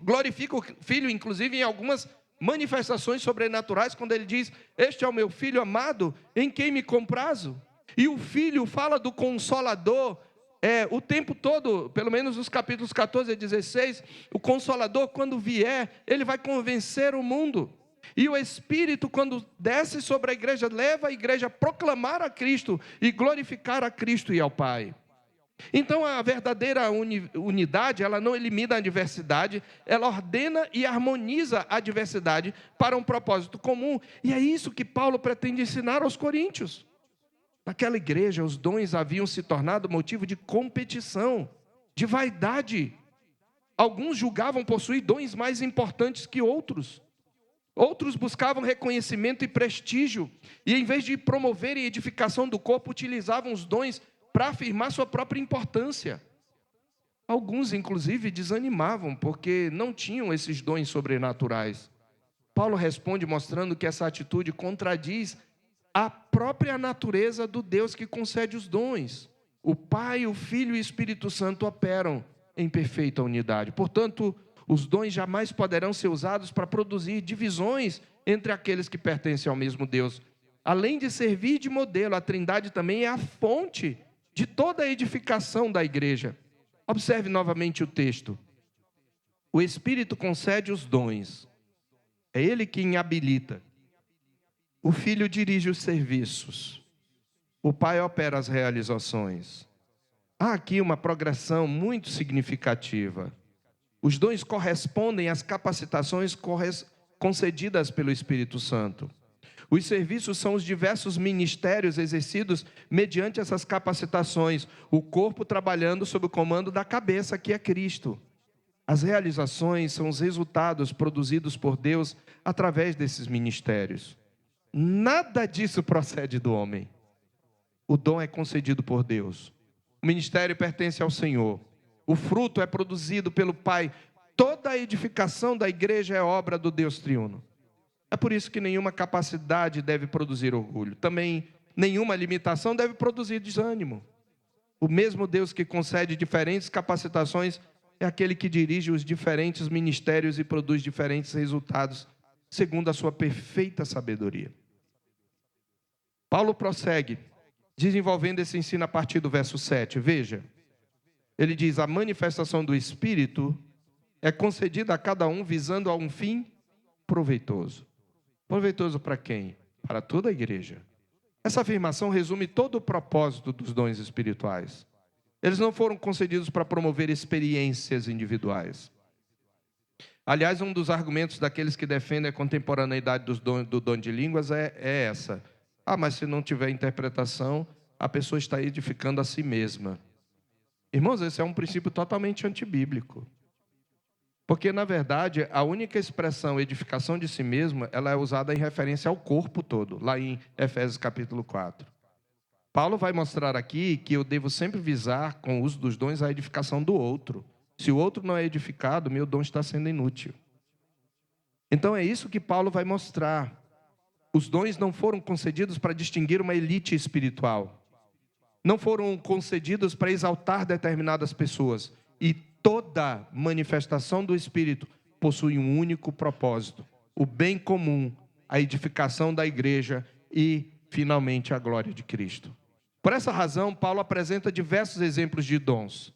glorifica o Filho, inclusive em algumas manifestações sobrenaturais, quando ele diz: este é o meu Filho amado, em quem me comprazo. E o Filho fala do Consolador, o tempo todo, pelo menos nos capítulos 14 a 16, o Consolador, quando vier, ele vai convencer o mundo. E o Espírito, quando desce sobre a igreja, leva a igreja a proclamar a Cristo e glorificar a Cristo e ao Pai. Então a verdadeira unidade, ela não elimina a diversidade, ela ordena e harmoniza a diversidade para um propósito comum. E é isso que Paulo pretende ensinar aos coríntios. Naquela igreja, os dons haviam se tornado motivo de competição, de vaidade. Alguns julgavam possuir dons mais importantes que outros. Outros buscavam reconhecimento e prestígio, e em vez de promoverem a edificação do corpo, utilizavam os dons para afirmar sua própria importância. Alguns, inclusive, desanimavam, porque não tinham esses dons sobrenaturais. Paulo responde mostrando que essa atitude contradiz a própria natureza do Deus que concede os dons. O Pai, o Filho e o Espírito Santo operam em perfeita unidade. Portanto, os dons jamais poderão ser usados para produzir divisões entre aqueles que pertencem ao mesmo Deus. Além de servir de modelo, a Trindade também é a fonte de toda a edificação da igreja. Observe novamente o texto. O Espírito concede os dons. É Ele quem habilita. O Filho dirige os serviços. o Pai opera as realizações. Há aqui uma progressão muito significativa. Os dons correspondem às capacitações concedidas pelo Espírito Santo. Os serviços são os diversos ministérios exercidos mediante essas capacitações, o corpo trabalhando sob o comando da cabeça, que é Cristo. As realizações são os resultados produzidos por Deus através desses ministérios. Nada disso procede do homem. O dom é concedido por Deus. O ministério pertence ao Senhor. O fruto é produzido pelo Pai. Toda a edificação da igreja é obra do Deus triuno. É por isso que nenhuma capacidade deve produzir orgulho. Também nenhuma limitação deve produzir desânimo. O mesmo Deus que concede diferentes capacitações é aquele que dirige os diferentes ministérios e produz diferentes resultados, segundo a sua perfeita sabedoria. Paulo prossegue, desenvolvendo esse ensino a partir do verso 7. Veja, ele diz: a manifestação do Espírito é concedida a cada um visando a um fim proveitoso. Proveitoso para quem? Para toda a igreja. Essa afirmação resume todo o propósito dos dons espirituais. Eles não foram concedidos para promover experiências individuais. Aliás, um dos argumentos daqueles que defendem a contemporaneidade do dom de línguas é essa. Mas se não tiver interpretação, a pessoa está edificando a si mesma. Irmãos, esse é um princípio totalmente antibíblico. Porque, na verdade, a única expressão edificação de si mesma, ela é usada em referência ao corpo todo, lá em Efésios capítulo 4. Paulo vai mostrar aqui que eu devo sempre visar, com o uso dos dons, a edificação do outro. Se o outro não é edificado, meu dom está sendo inútil. Então é isso que Paulo vai mostrar. Os dons não foram concedidos para distinguir uma elite espiritual. Não foram concedidos para exaltar determinadas pessoas. E toda manifestação do Espírito possui um único propósito: o bem comum, a edificação da igreja e, finalmente, a glória de Cristo. Por essa razão, Paulo apresenta diversos exemplos de dons.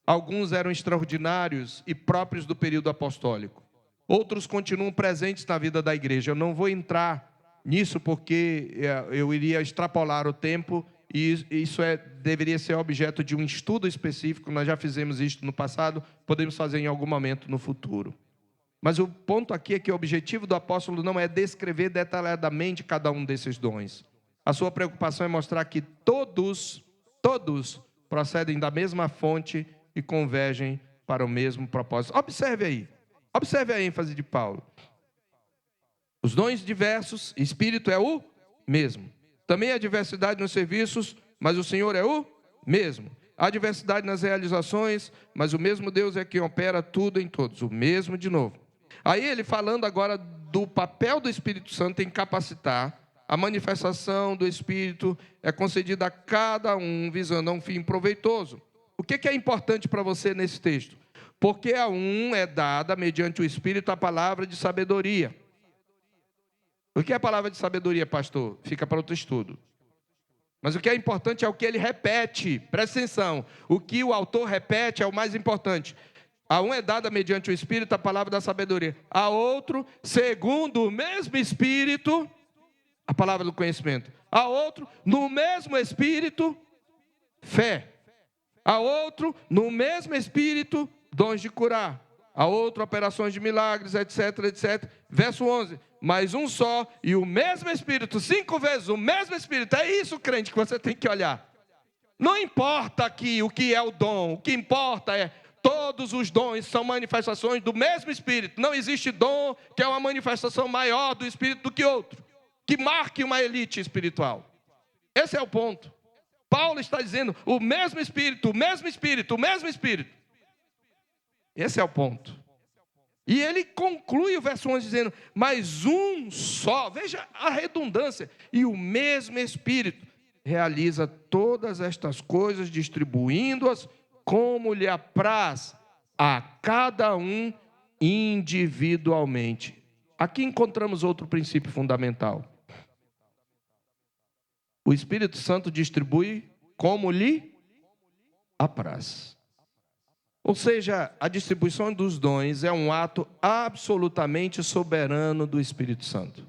Alguns eram extraordinários e próprios do período apostólico. Outros continuam presentes na vida da igreja. Eu não vou entrar nisso porque eu iria extrapolar o tempo e isso deveria ser objeto de um estudo específico. Nós já fizemos isso no passado, podemos fazer em algum momento no futuro. Mas o ponto aqui é que o objetivo do apóstolo não é descrever detalhadamente cada um desses dons. A sua preocupação é mostrar que todos procedem da mesma fonte e convergem para o mesmo propósito. Observe a ênfase de Paulo. Os dons diversos, Espírito é o mesmo. Também há diversidade nos serviços, mas o Senhor é o mesmo. Há diversidade nas realizações, mas o mesmo Deus é quem opera tudo em todos. O mesmo de novo. Aí ele falando agora do papel do Espírito Santo em capacitar. A manifestação do Espírito é concedida a cada um visando a um fim proveitoso. O que é importante para você nesse texto? Porque a um é dada, mediante o Espírito, a palavra de sabedoria. O que é a palavra de sabedoria, pastor? Fica para outro estudo. Mas o que é importante é o que ele repete. Presta atenção. O que o autor repete é o mais importante. A um é dada, mediante o Espírito, a palavra da sabedoria. A outro, segundo o mesmo Espírito, a palavra do conhecimento. A outro, no mesmo Espírito, fé. A outro, no mesmo Espírito, dons de curar. A outro, operações de milagres, etc, etc. Verso 11. Mas um só e o mesmo Espírito, 5 vezes o mesmo Espírito. É isso, crente, que você tem que olhar. Não importa aqui o que é o dom. O que importa é todos os dons são manifestações do mesmo Espírito. Não existe dom que é uma manifestação maior do Espírito do que outro, que marque uma elite espiritual. Esse é o ponto. Paulo está dizendo o mesmo Espírito, o mesmo Espírito, o mesmo Espírito. Esse é o ponto. E ele conclui o verso 11 dizendo, mas um só, veja a redundância, e o mesmo Espírito realiza todas estas coisas, distribuindo-as como lhe apraz a cada um individualmente. Aqui encontramos outro princípio fundamental. O Espírito Santo distribui como lhe apraz. Ou seja, a distribuição dos dons é um ato absolutamente soberano do Espírito Santo.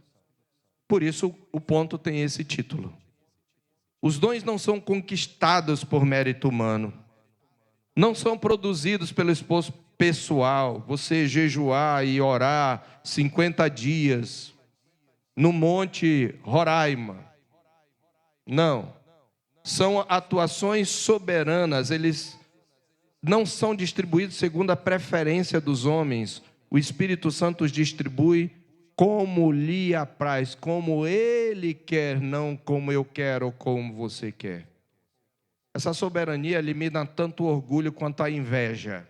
Por isso o ponto tem esse título. Os dons não são conquistados por mérito humano. Não são produzidos pelo esforço pessoal. Você jejuar e orar 50 dias no Monte Roraima. Não. São atuações soberanas. Eles não são distribuídos segundo a preferência dos homens. O Espírito Santo os distribui como lhe apraz, como Ele quer, não como eu quero ou como você quer. Essa soberania elimina tanto o orgulho quanto a inveja.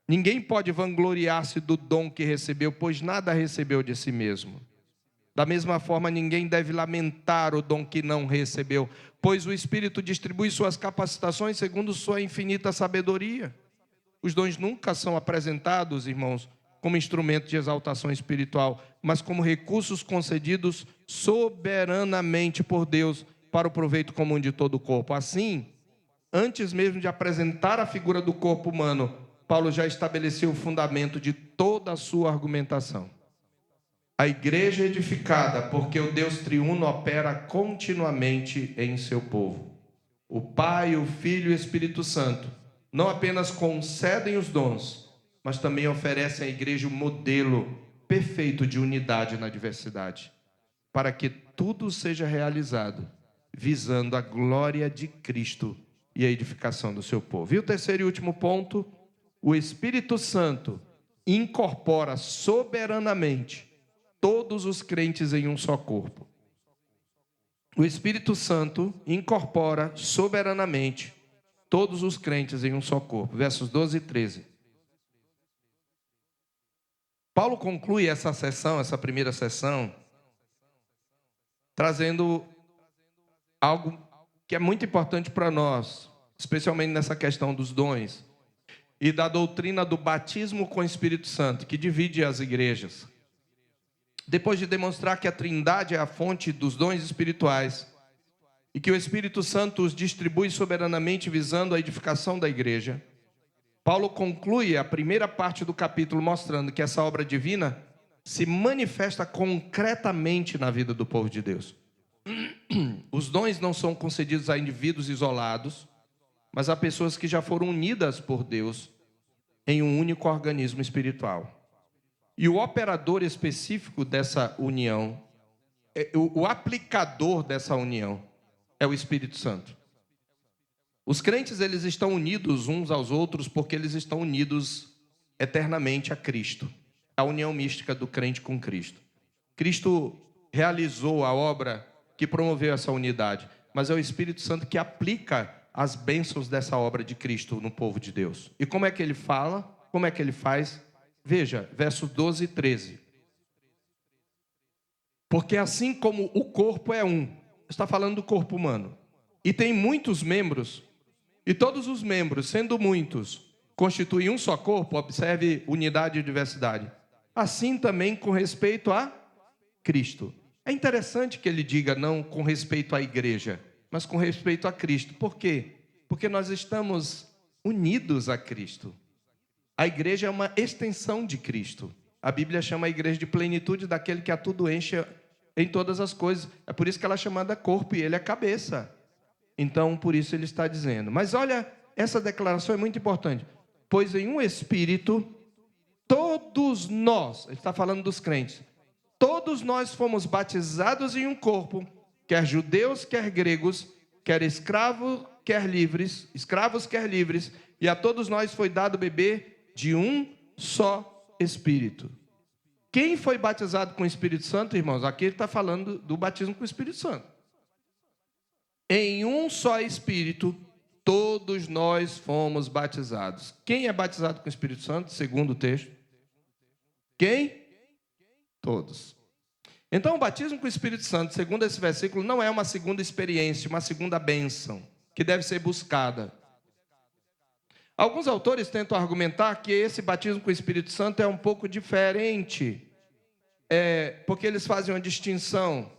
Ninguém pode vangloriar-se do dom que recebeu, pois nada recebeu de si mesmo. Da mesma forma, ninguém deve lamentar o dom que não recebeu, pois o Espírito distribui suas capacitações segundo sua infinita sabedoria. Os dons nunca são apresentados, irmãos, como instrumento de exaltação espiritual, mas como recursos concedidos soberanamente por Deus para o proveito comum de todo o corpo. Assim, antes mesmo de apresentar a figura do corpo humano, Paulo já estabeleceu o fundamento de toda a sua argumentação. A igreja é edificada porque o Deus triuno opera continuamente em seu povo. O Pai, o Filho e o Espírito Santo não apenas concedem os dons, mas também oferecem à igreja um modelo perfeito de unidade na diversidade, para que tudo seja realizado, visando a glória de Cristo e a edificação do seu povo. E o terceiro e último ponto, o Espírito Santo incorpora soberanamente todos os crentes em um só corpo. O Espírito Santo incorpora soberanamente todos os crentes em um só corpo. Versos 12 e 13. Paulo conclui essa sessão, essa primeira sessão, trazendo algo que é muito importante para nós, especialmente nessa questão dos dons e da doutrina do batismo com o Espírito Santo, que divide as igrejas. Depois de demonstrar que a Trindade é a fonte dos dons espirituais e que o Espírito Santo os distribui soberanamente visando a edificação da igreja, Paulo conclui a primeira parte do capítulo mostrando que essa obra divina se manifesta concretamente na vida do povo de Deus. Os dons não são concedidos a indivíduos isolados, mas a pessoas que já foram unidas por Deus em um único organismo espiritual. E o operador específico dessa união, o aplicador dessa união, é o Espírito Santo. Os crentes, eles estão unidos uns aos outros porque eles estão unidos eternamente a Cristo. A união mística do crente com Cristo. Cristo realizou a obra que promoveu essa unidade, mas é o Espírito Santo que aplica as bênçãos dessa obra de Cristo no povo de Deus. E como é que ele fala? Como é que ele faz? Veja, versos 12 e 13. Porque assim como o corpo é um, está falando do corpo humano, e tem muitos membros, e todos os membros, sendo muitos, constituem um só corpo, observe unidade e diversidade. Assim também com respeito a Cristo. É interessante que ele diga não com respeito à igreja, mas com respeito a Cristo. Por quê? Porque nós estamos unidos a Cristo. A igreja é uma extensão de Cristo. A Bíblia chama a igreja de plenitude daquele que a tudo enche em todas as coisas. É por isso que ela é chamada corpo e ele é cabeça. Então, por isso ele está dizendo. Mas olha, essa declaração é muito importante. Pois em um espírito, todos nós, ele está falando dos crentes, todos nós fomos batizados em um corpo, quer judeus, quer gregos, quer escravos, quer livres, e a todos nós foi dado beber de um só Espírito. Quem foi batizado com o Espírito Santo, irmãos? Aqui ele está falando do batismo com o Espírito Santo. Em um só Espírito, todos nós fomos batizados. Quem é batizado com o Espírito Santo, segundo o texto? Quem? Todos. Então, o batismo com o Espírito Santo, segundo esse versículo, não é uma segunda experiência, uma segunda bênção, que deve ser buscada. Alguns autores tentam argumentar que esse batismo com o Espírito Santo é um pouco diferente, porque eles fazem uma distinção.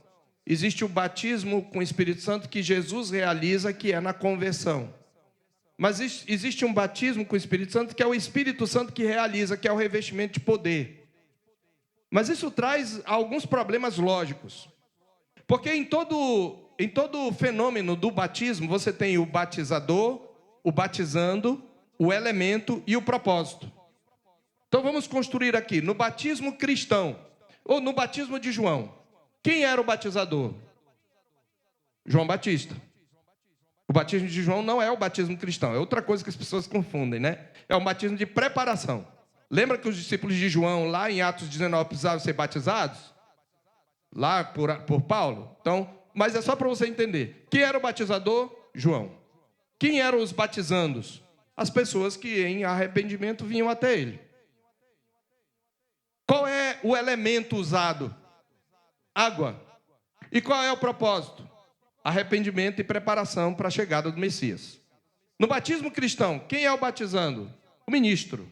Existe o batismo com o Espírito Santo que Jesus realiza, que é na conversão. Mas existe um batismo com o Espírito Santo que é o Espírito Santo que realiza, que é o revestimento de poder. Mas isso traz alguns problemas lógicos. Porque em todo todo fenômeno do batismo, você tem o batizador, o batizando, o elemento e o propósito. Então vamos construir aqui, no batismo cristão, ou no batismo de João, quem era o batizador? João Batista. O batismo de João não é o batismo cristão, é outra coisa que as pessoas confundem, né? É um batismo de preparação. Lembra que os discípulos de João, lá em Atos 19, precisavam ser batizados? Lá por Paulo? Então, mas é só para você entender. Quem era o batizador? João. Quem eram os batizandos? As pessoas que em arrependimento vinham até ele. Qual é o elemento usado? Água. E qual é o propósito? Arrependimento e preparação para a chegada do Messias. No batismo cristão, quem é o batizando? O ministro.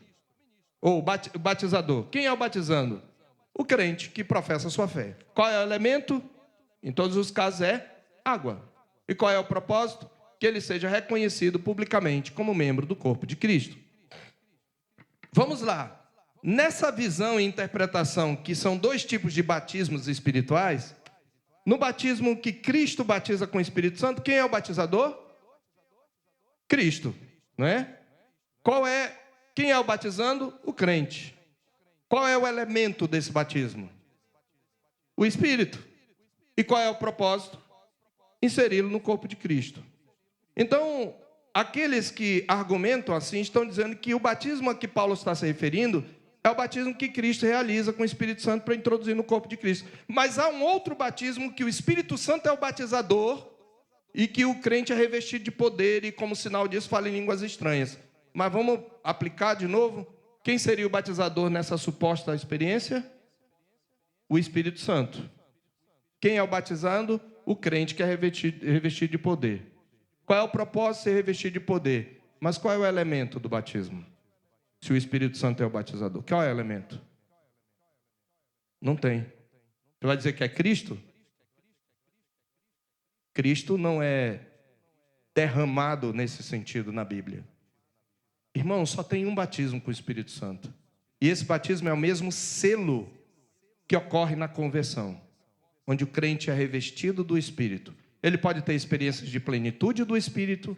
Ou o batizador. Quem é o batizando? O crente que professa a sua fé. Qual é o elemento? Em todos os casos é água. E qual é o propósito? Que ele seja reconhecido publicamente como membro do corpo de Cristo. Vamos lá. Nessa visão e interpretação, que são dois tipos de batismos espirituais, no batismo que Cristo batiza com o Espírito Santo, quem é o batizador? Cristo, não é? Quem é o batizando? O crente. Qual é o elemento desse batismo? O Espírito. E qual é o propósito? Inseri-lo no corpo de Cristo. Então, aqueles que argumentam assim estão dizendo que o batismo a que Paulo está se referindo é o batismo que Cristo realiza com o Espírito Santo para introduzir no corpo de Cristo. Mas há um outro batismo que o Espírito Santo é o batizador e que o crente é revestido de poder e, como sinal disso, fala em línguas estranhas. Mas vamos aplicar de novo? Quem seria o batizador nessa suposta experiência? O Espírito Santo. Quem é o batizando? O crente que é revestido de poder. Qual é o propósito de ser revestido de poder? Mas qual é o elemento do batismo? Se o Espírito Santo é o batizador, qual é o elemento? Não tem. Você vai dizer que é Cristo? Cristo não é derramado nesse sentido na Bíblia. Irmão, só tem um batismo com o Espírito Santo. E esse batismo é o mesmo selo que ocorre na conversão, onde o crente é revestido do Espírito. Ele pode ter experiências de plenitude do Espírito,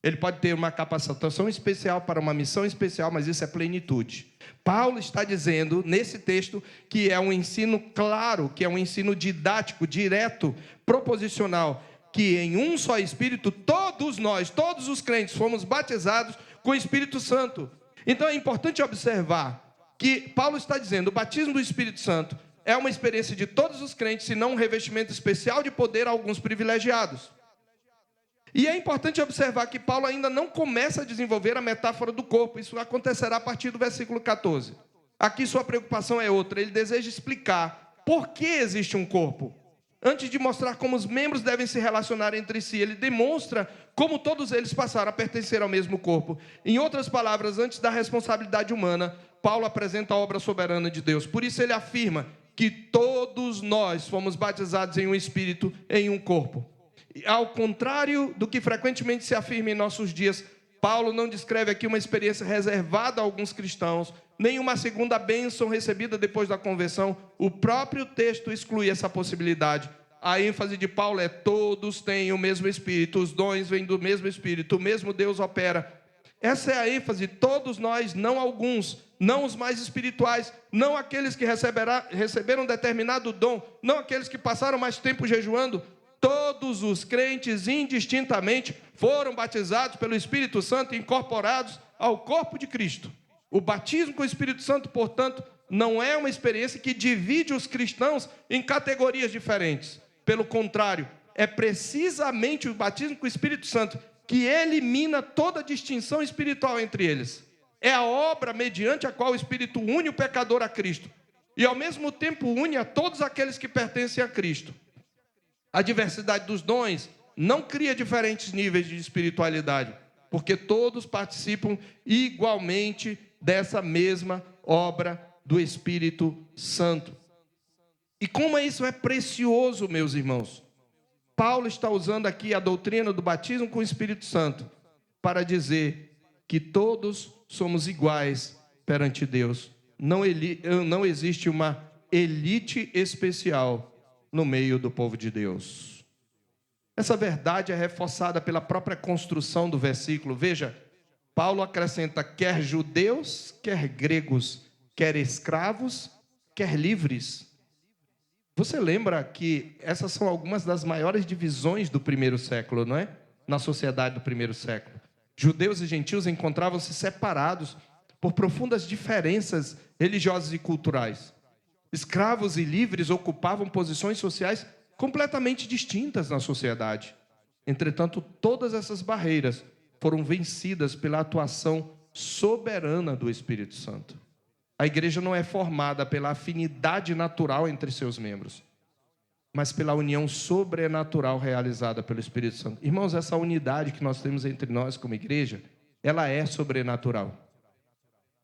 ele pode ter uma capacitação especial para uma missão especial, mas isso é plenitude. Paulo está dizendo, nesse texto, que é um ensino claro, que é um ensino didático, direto, proposicional, que em um só Espírito, todos nós, todos os crentes, fomos batizados com o Espírito Santo. Então é importante observar que Paulo está dizendo, o batismo do Espírito Santo é uma experiência de todos os crentes, e não um revestimento especial de poder a alguns privilegiados. E é importante observar que Paulo ainda não começa a desenvolver a metáfora do corpo. Isso acontecerá a partir do versículo 14. Aqui sua preocupação é outra. Ele deseja explicar por que existe um corpo. Antes de mostrar como os membros devem se relacionar entre si, ele demonstra como todos eles passaram a pertencer ao mesmo corpo. Em outras palavras, antes da responsabilidade humana, Paulo apresenta a obra soberana de Deus. Por isso ele afirma que todos nós fomos batizados em um espírito, em um corpo. Ao contrário do que frequentemente se afirma em nossos dias, Paulo não descreve aqui uma experiência reservada a alguns cristãos, nem uma segunda bênção recebida depois da conversão. O próprio texto exclui essa possibilidade. A ênfase de Paulo é: todos têm o mesmo Espírito, os dons vêm do mesmo Espírito, o mesmo Deus opera. Essa é a ênfase, todos nós, não alguns, não os mais espirituais, não aqueles que receberam determinado dom, não aqueles que passaram mais tempo jejuando. Todos os crentes, indistintamente, foram batizados pelo Espírito Santo e incorporados ao corpo de Cristo. O batismo com o Espírito Santo, portanto, não é uma experiência que divide os cristãos em categorias diferentes. Pelo contrário, é precisamente o batismo com o Espírito Santo que elimina toda distinção espiritual entre eles. É a obra mediante a qual o Espírito une o pecador a Cristo e, ao mesmo tempo, une a todos aqueles que pertencem a Cristo. A diversidade dos dons não cria diferentes níveis de espiritualidade, porque todos participam igualmente dessa mesma obra do Espírito Santo. E como isso é precioso, meus irmãos. Paulo está usando aqui a doutrina do batismo com o Espírito Santo para dizer que todos somos iguais perante Deus. Não existe uma elite especial no meio do povo de Deus. Essa verdade é reforçada pela própria construção do versículo. Veja, Paulo acrescenta: quer judeus, quer gregos, quer escravos, quer livres. Você lembra que essas são algumas das maiores divisões do primeiro século, não é? Na sociedade do primeiro século. Judeus e gentios encontravam-se separados por profundas diferenças religiosas e culturais. Escravos e livres ocupavam posições sociais completamente distintas na sociedade. Entretanto, todas essas barreiras foram vencidas pela atuação soberana do Espírito Santo. A igreja não é formada pela afinidade natural entre seus membros, mas pela união sobrenatural realizada pelo Espírito Santo. Irmãos, essa unidade que nós temos entre nós como igreja, ela é sobrenatural.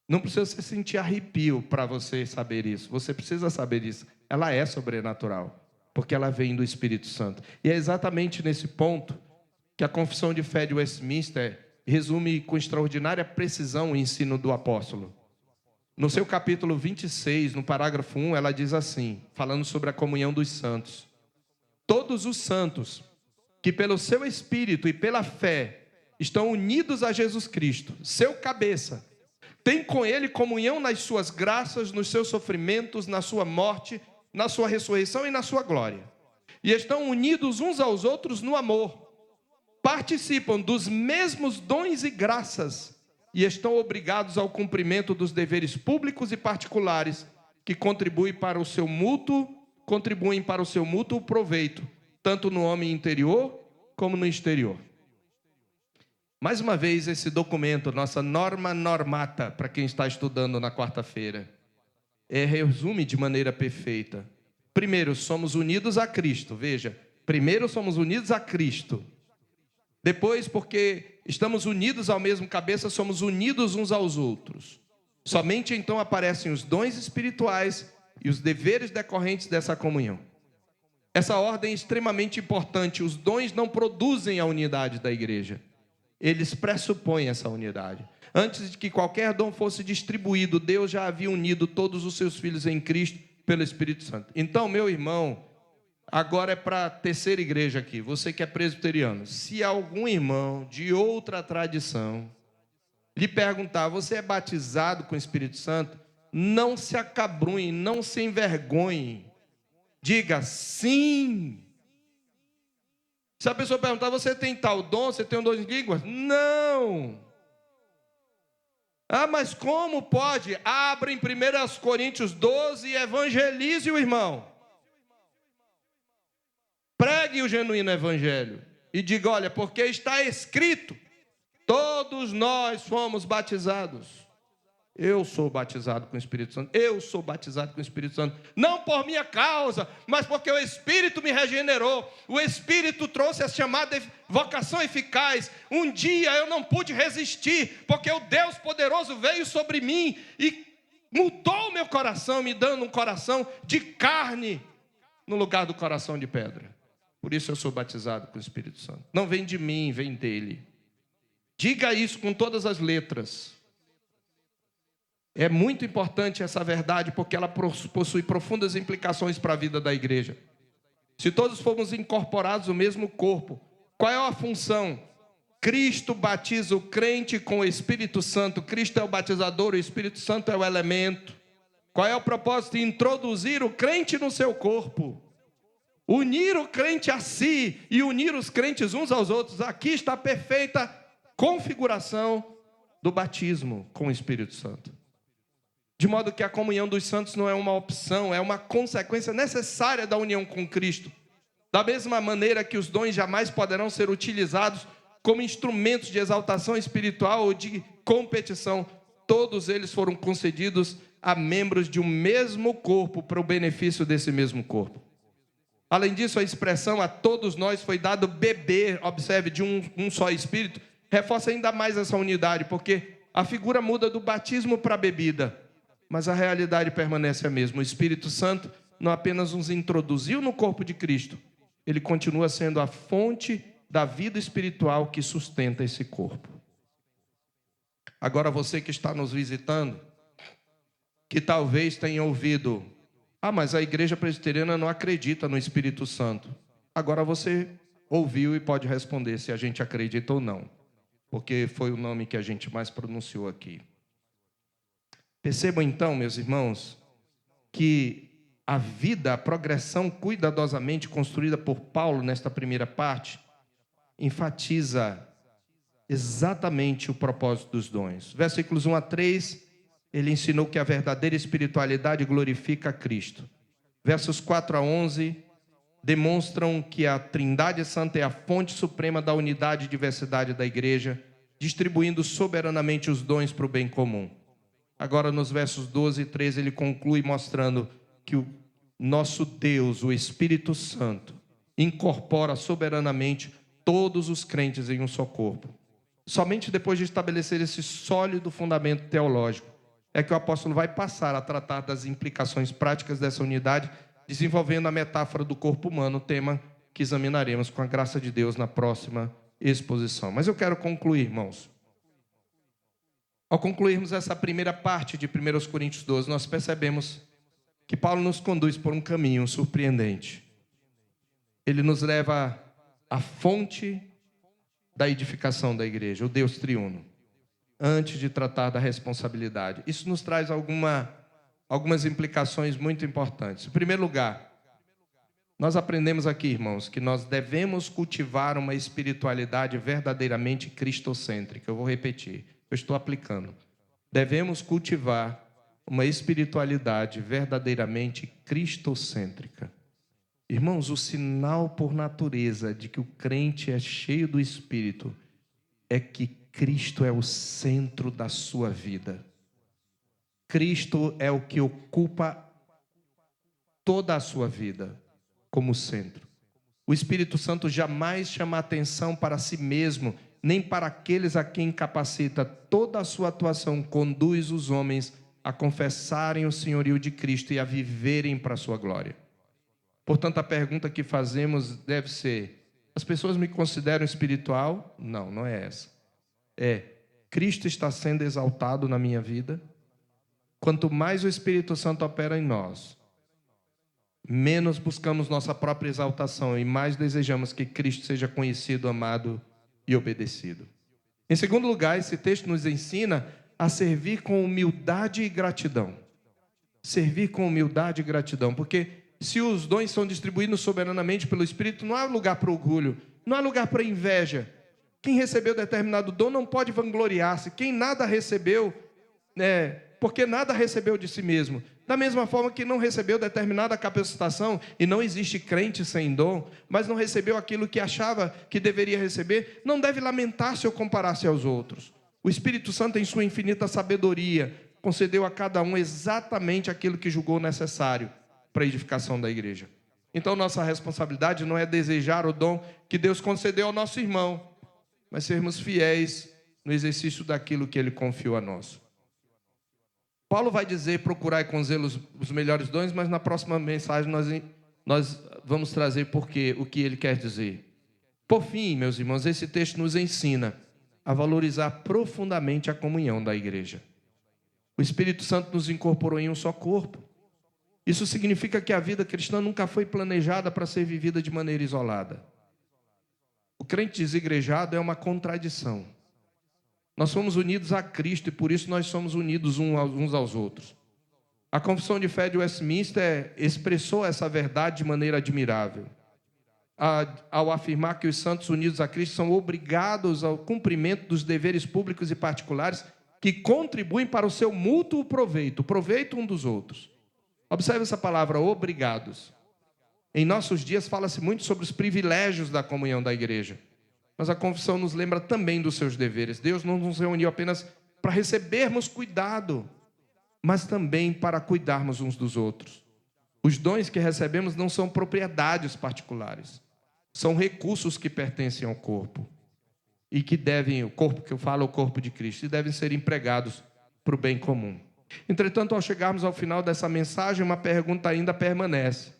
Não precisa você sentir arrepio para você saber isso. Você precisa saber isso. Ela é sobrenatural, porque ela vem do Espírito Santo. E é exatamente nesse ponto que a Confissão de Fé de Westminster resume com extraordinária precisão o ensino do apóstolo. No seu capítulo 26, no parágrafo 1, ela diz assim, falando sobre a comunhão dos santos: todos os santos que pelo seu Espírito e pela fé estão unidos a Jesus Cristo, seu cabeça, têm com ele comunhão nas suas graças, nos seus sofrimentos, na sua morte, na sua ressurreição e na sua glória. E estão unidos uns aos outros no amor, participam dos mesmos dons e graças, e estão obrigados ao cumprimento dos deveres públicos e particulares que contribuem para o seu mútuo proveito, tanto no homem interior como no exterior. Mais uma vez, esse documento, nossa norma normata, para quem está estudando na quarta-feira, resume de maneira perfeita. Primeiro, somos unidos a Cristo. Veja, primeiro somos unidos a Cristo. Depois, porque estamos unidos ao mesmo cabeça, somos unidos uns aos outros. Somente então aparecem os dons espirituais e os deveres decorrentes dessa comunhão. Essa ordem é extremamente importante. Os dons não produzem a unidade da igreja. Eles pressupõem essa unidade. Antes de que qualquer dom fosse distribuído, Deus já havia unido todos os seus filhos em Cristo pelo Espírito Santo. Então, meu irmão, agora é para a terceira igreja aqui, você que é presbiteriano. Se algum irmão de outra tradição lhe perguntar: você é batizado com o Espírito Santo? Não se acabrunhe, não se envergonhe. Diga sim. Se a pessoa perguntar: você tem tal dom, você tem um dom de línguas? Não. Ah, mas como pode? Abra em 1 Coríntios 12 e evangelize o irmão. Pregue o genuíno evangelho e diga: olha, porque está escrito, todos nós fomos batizados. Eu sou batizado com o Espírito Santo. Eu sou batizado com o Espírito Santo. Não por minha causa, mas porque o Espírito me regenerou. O Espírito trouxe a chamada vocação eficaz. Um dia eu não pude resistir, porque o Deus poderoso veio sobre mim e mudou o meu coração, me dando um coração de carne no lugar do coração de pedra. Por isso eu sou batizado com o Espírito Santo. Não vem de mim, vem dele. Diga isso com todas as letras. É muito importante essa verdade, porque ela possui profundas implicações para a vida da igreja. Se todos formos incorporados no mesmo corpo, qual é a função? Cristo batiza o crente com o Espírito Santo. Cristo é o batizador, o Espírito Santo é o elemento. Qual é o propósito? Introduzir o crente no seu corpo. Unir o crente a si e unir os crentes uns aos outros. Aqui está a perfeita configuração do batismo com o Espírito Santo. De modo que a comunhão dos santos não é uma opção, é uma consequência necessária da união com Cristo. Da mesma maneira que os dons jamais poderão ser utilizados como instrumentos de exaltação espiritual ou de competição, todos eles foram concedidos a membros de um mesmo corpo para o benefício desse mesmo corpo. Além disso, a expressão "a todos nós foi dado beber", observe, de um só Espírito, reforça ainda mais essa unidade, porque a figura muda do batismo para a bebida, mas a realidade permanece a mesma. O Espírito Santo não apenas nos introduziu no corpo de Cristo, ele continua sendo a fonte da vida espiritual que sustenta esse corpo. Agora você que está nos visitando, que talvez tenha ouvido: ah, mas a igreja presbiteriana não acredita no Espírito Santo. Agora você ouviu e pode responder se a gente acredita ou não, porque foi o nome que a gente mais pronunciou aqui. Percebam então, meus irmãos, que a vida, a progressão cuidadosamente construída por Paulo nesta primeira parte, enfatiza exatamente o propósito dos dons. Versículos 1 a 3, ele ensinou que a verdadeira espiritualidade glorifica a Cristo. Versos 4 a 11, demonstram que a Trindade Santa é a fonte suprema da unidade e diversidade da igreja, distribuindo soberanamente os dons para o bem comum. Agora, nos versos 12 e 13, ele conclui mostrando que o nosso Deus, o Espírito Santo, incorpora soberanamente todos os crentes em um só corpo. Somente depois de estabelecer esse sólido fundamento teológico, é que o apóstolo vai passar a tratar das implicações práticas dessa unidade, desenvolvendo a metáfora do corpo humano, tema que examinaremos com a graça de Deus na próxima exposição. Mas eu quero concluir, irmãos. Ao concluirmos essa primeira parte de 1 Coríntios 12, nós percebemos que Paulo nos conduz por um caminho surpreendente. Ele nos leva à fonte da edificação da igreja, o Deus triuno, antes de tratar da responsabilidade. Isso nos traz algumas implicações muito importantes. Em primeiro lugar, nós aprendemos aqui, irmãos, que nós devemos cultivar uma espiritualidade verdadeiramente cristocêntrica. Eu vou repetir, eu estou aplicando. Devemos cultivar uma espiritualidade verdadeiramente cristocêntrica. Irmãos, o sinal por natureza de que o crente é cheio do Espírito é que Cristo é o centro da sua vida. Cristo é o que ocupa toda a sua vida como centro. O Espírito Santo jamais chama atenção para si mesmo, nem para aqueles a quem capacita. Toda a sua atuação conduz os homens a confessarem o senhorio de Cristo e a viverem para a sua glória. Portanto, a pergunta que fazemos deve ser: as pessoas me consideram espiritual? Não, não é essa. Cristo está sendo exaltado na minha vida? Quanto mais o Espírito Santo opera em nós, menos buscamos nossa própria exaltação e mais desejamos que Cristo seja conhecido, amado e obedecido. Em segundo lugar, esse texto nos ensina a servir com humildade e gratidão. Servir com humildade e gratidão, porque se os dons são distribuídos soberanamente pelo Espírito, não há lugar para orgulho, não há lugar para inveja. Quem recebeu determinado dom não pode vangloriar-se. Quem nada recebeu, porque nada recebeu de si mesmo. Da mesma forma que não recebeu determinada capacitação, e não existe crente sem dom, mas não recebeu aquilo que achava que deveria receber, não deve lamentar-se ou comparar-se aos outros. O Espírito Santo, em sua infinita sabedoria, concedeu a cada um exatamente aquilo que julgou necessário para a edificação da igreja. Então, nossa responsabilidade não é desejar o dom que Deus concedeu ao nosso irmão, mas sermos fiéis no exercício daquilo que Ele confiou a nós. Paulo vai dizer: procurai com zelo os melhores dons, mas na próxima mensagem nós vamos trazer o que ele quer dizer. Por fim, meus irmãos, esse texto nos ensina a valorizar profundamente a comunhão da igreja. O Espírito Santo nos incorporou em um só corpo. Isso significa que a vida cristã nunca foi planejada para ser vivida de maneira isolada. O crente desigrejado é uma contradição. Nós somos unidos a Cristo e por isso nós somos unidos uns aos outros. A Confissão de Fé de Westminster expressou essa verdade de maneira admirável, ao afirmar que os santos unidos a Cristo são obrigados ao cumprimento dos deveres públicos e particulares que contribuem para o seu mútuo proveito, o proveito um dos outros. Observe essa palavra, obrigados. Em nossos dias fala-se muito sobre os privilégios da comunhão da igreja, mas a confissão nos lembra também dos seus deveres. Deus não nos reuniu apenas para recebermos cuidado, mas também para cuidarmos uns dos outros. Os dons que recebemos não são propriedades particulares, são recursos que pertencem ao corpo e que devem, o corpo que eu falo, o corpo de Cristo, e devem ser empregados para o bem comum. Entretanto, ao chegarmos ao final dessa mensagem, uma pergunta ainda permanece: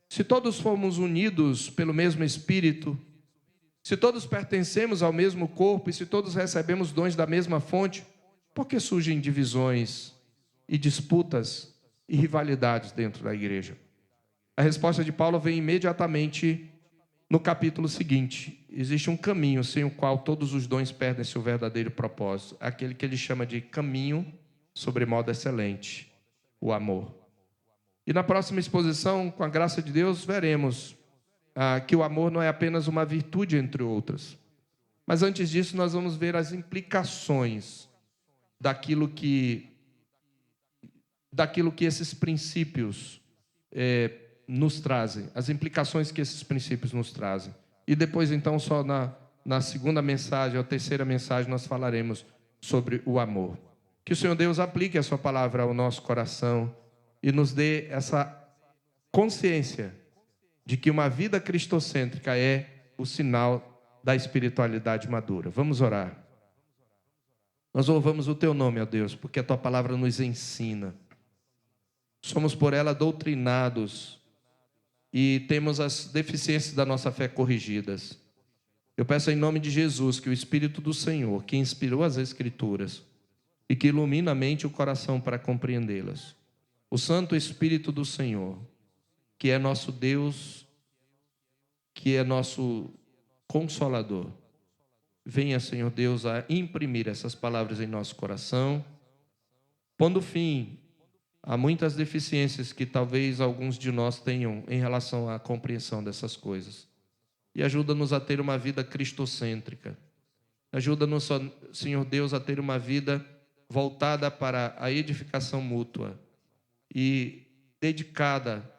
se todos fomos unidos pelo mesmo Espírito, se todos pertencemos ao mesmo corpo e se todos recebemos dons da mesma fonte, por que surgem divisões e disputas e rivalidades dentro da igreja? A resposta de Paulo vem imediatamente no capítulo seguinte. Existe um caminho sem o qual todos os dons perdem seu verdadeiro propósito. Aquele que ele chama de caminho sobremodo excelente, o amor. E na próxima exposição, com a graça de Deus, veremos que o amor não é apenas uma virtude entre outras. Mas antes disso, nós vamos ver as implicações daquilo que esses princípios nos trazem, as implicações que esses princípios nos trazem. E depois, então, só na segunda mensagem, ou terceira mensagem, nós falaremos sobre o amor. Que o Senhor Deus aplique a sua palavra ao nosso coração e nos dê essa consciência de que uma vida cristocêntrica é o sinal da espiritualidade madura. Vamos orar. Nós louvamos o teu nome, ó Deus, porque a tua palavra nos ensina. Somos por ela doutrinados e temos as deficiências da nossa fé corrigidas. Eu peço em nome de Jesus que o Espírito do Senhor, que inspirou as Escrituras e que ilumina a mente e o coração para compreendê-las, o Santo Espírito do Senhor, que é nosso Deus, que é nosso Consolador, venha, Senhor Deus, a imprimir essas palavras em nosso coração, pondo fim a muitas deficiências que talvez alguns de nós tenham em relação à compreensão dessas coisas. E ajuda-nos a ter uma vida cristocêntrica. Ajuda-nos, Senhor Deus, a ter uma vida voltada para a edificação mútua e dedicada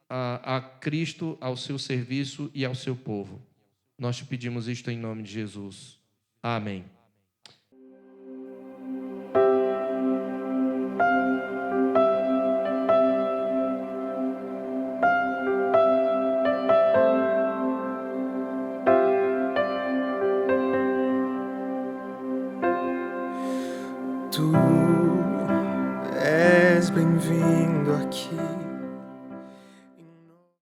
a Cristo, ao seu serviço e ao seu povo. Nós te pedimos isto em nome de Jesus. Amém. Tu és bem-vindo aqui.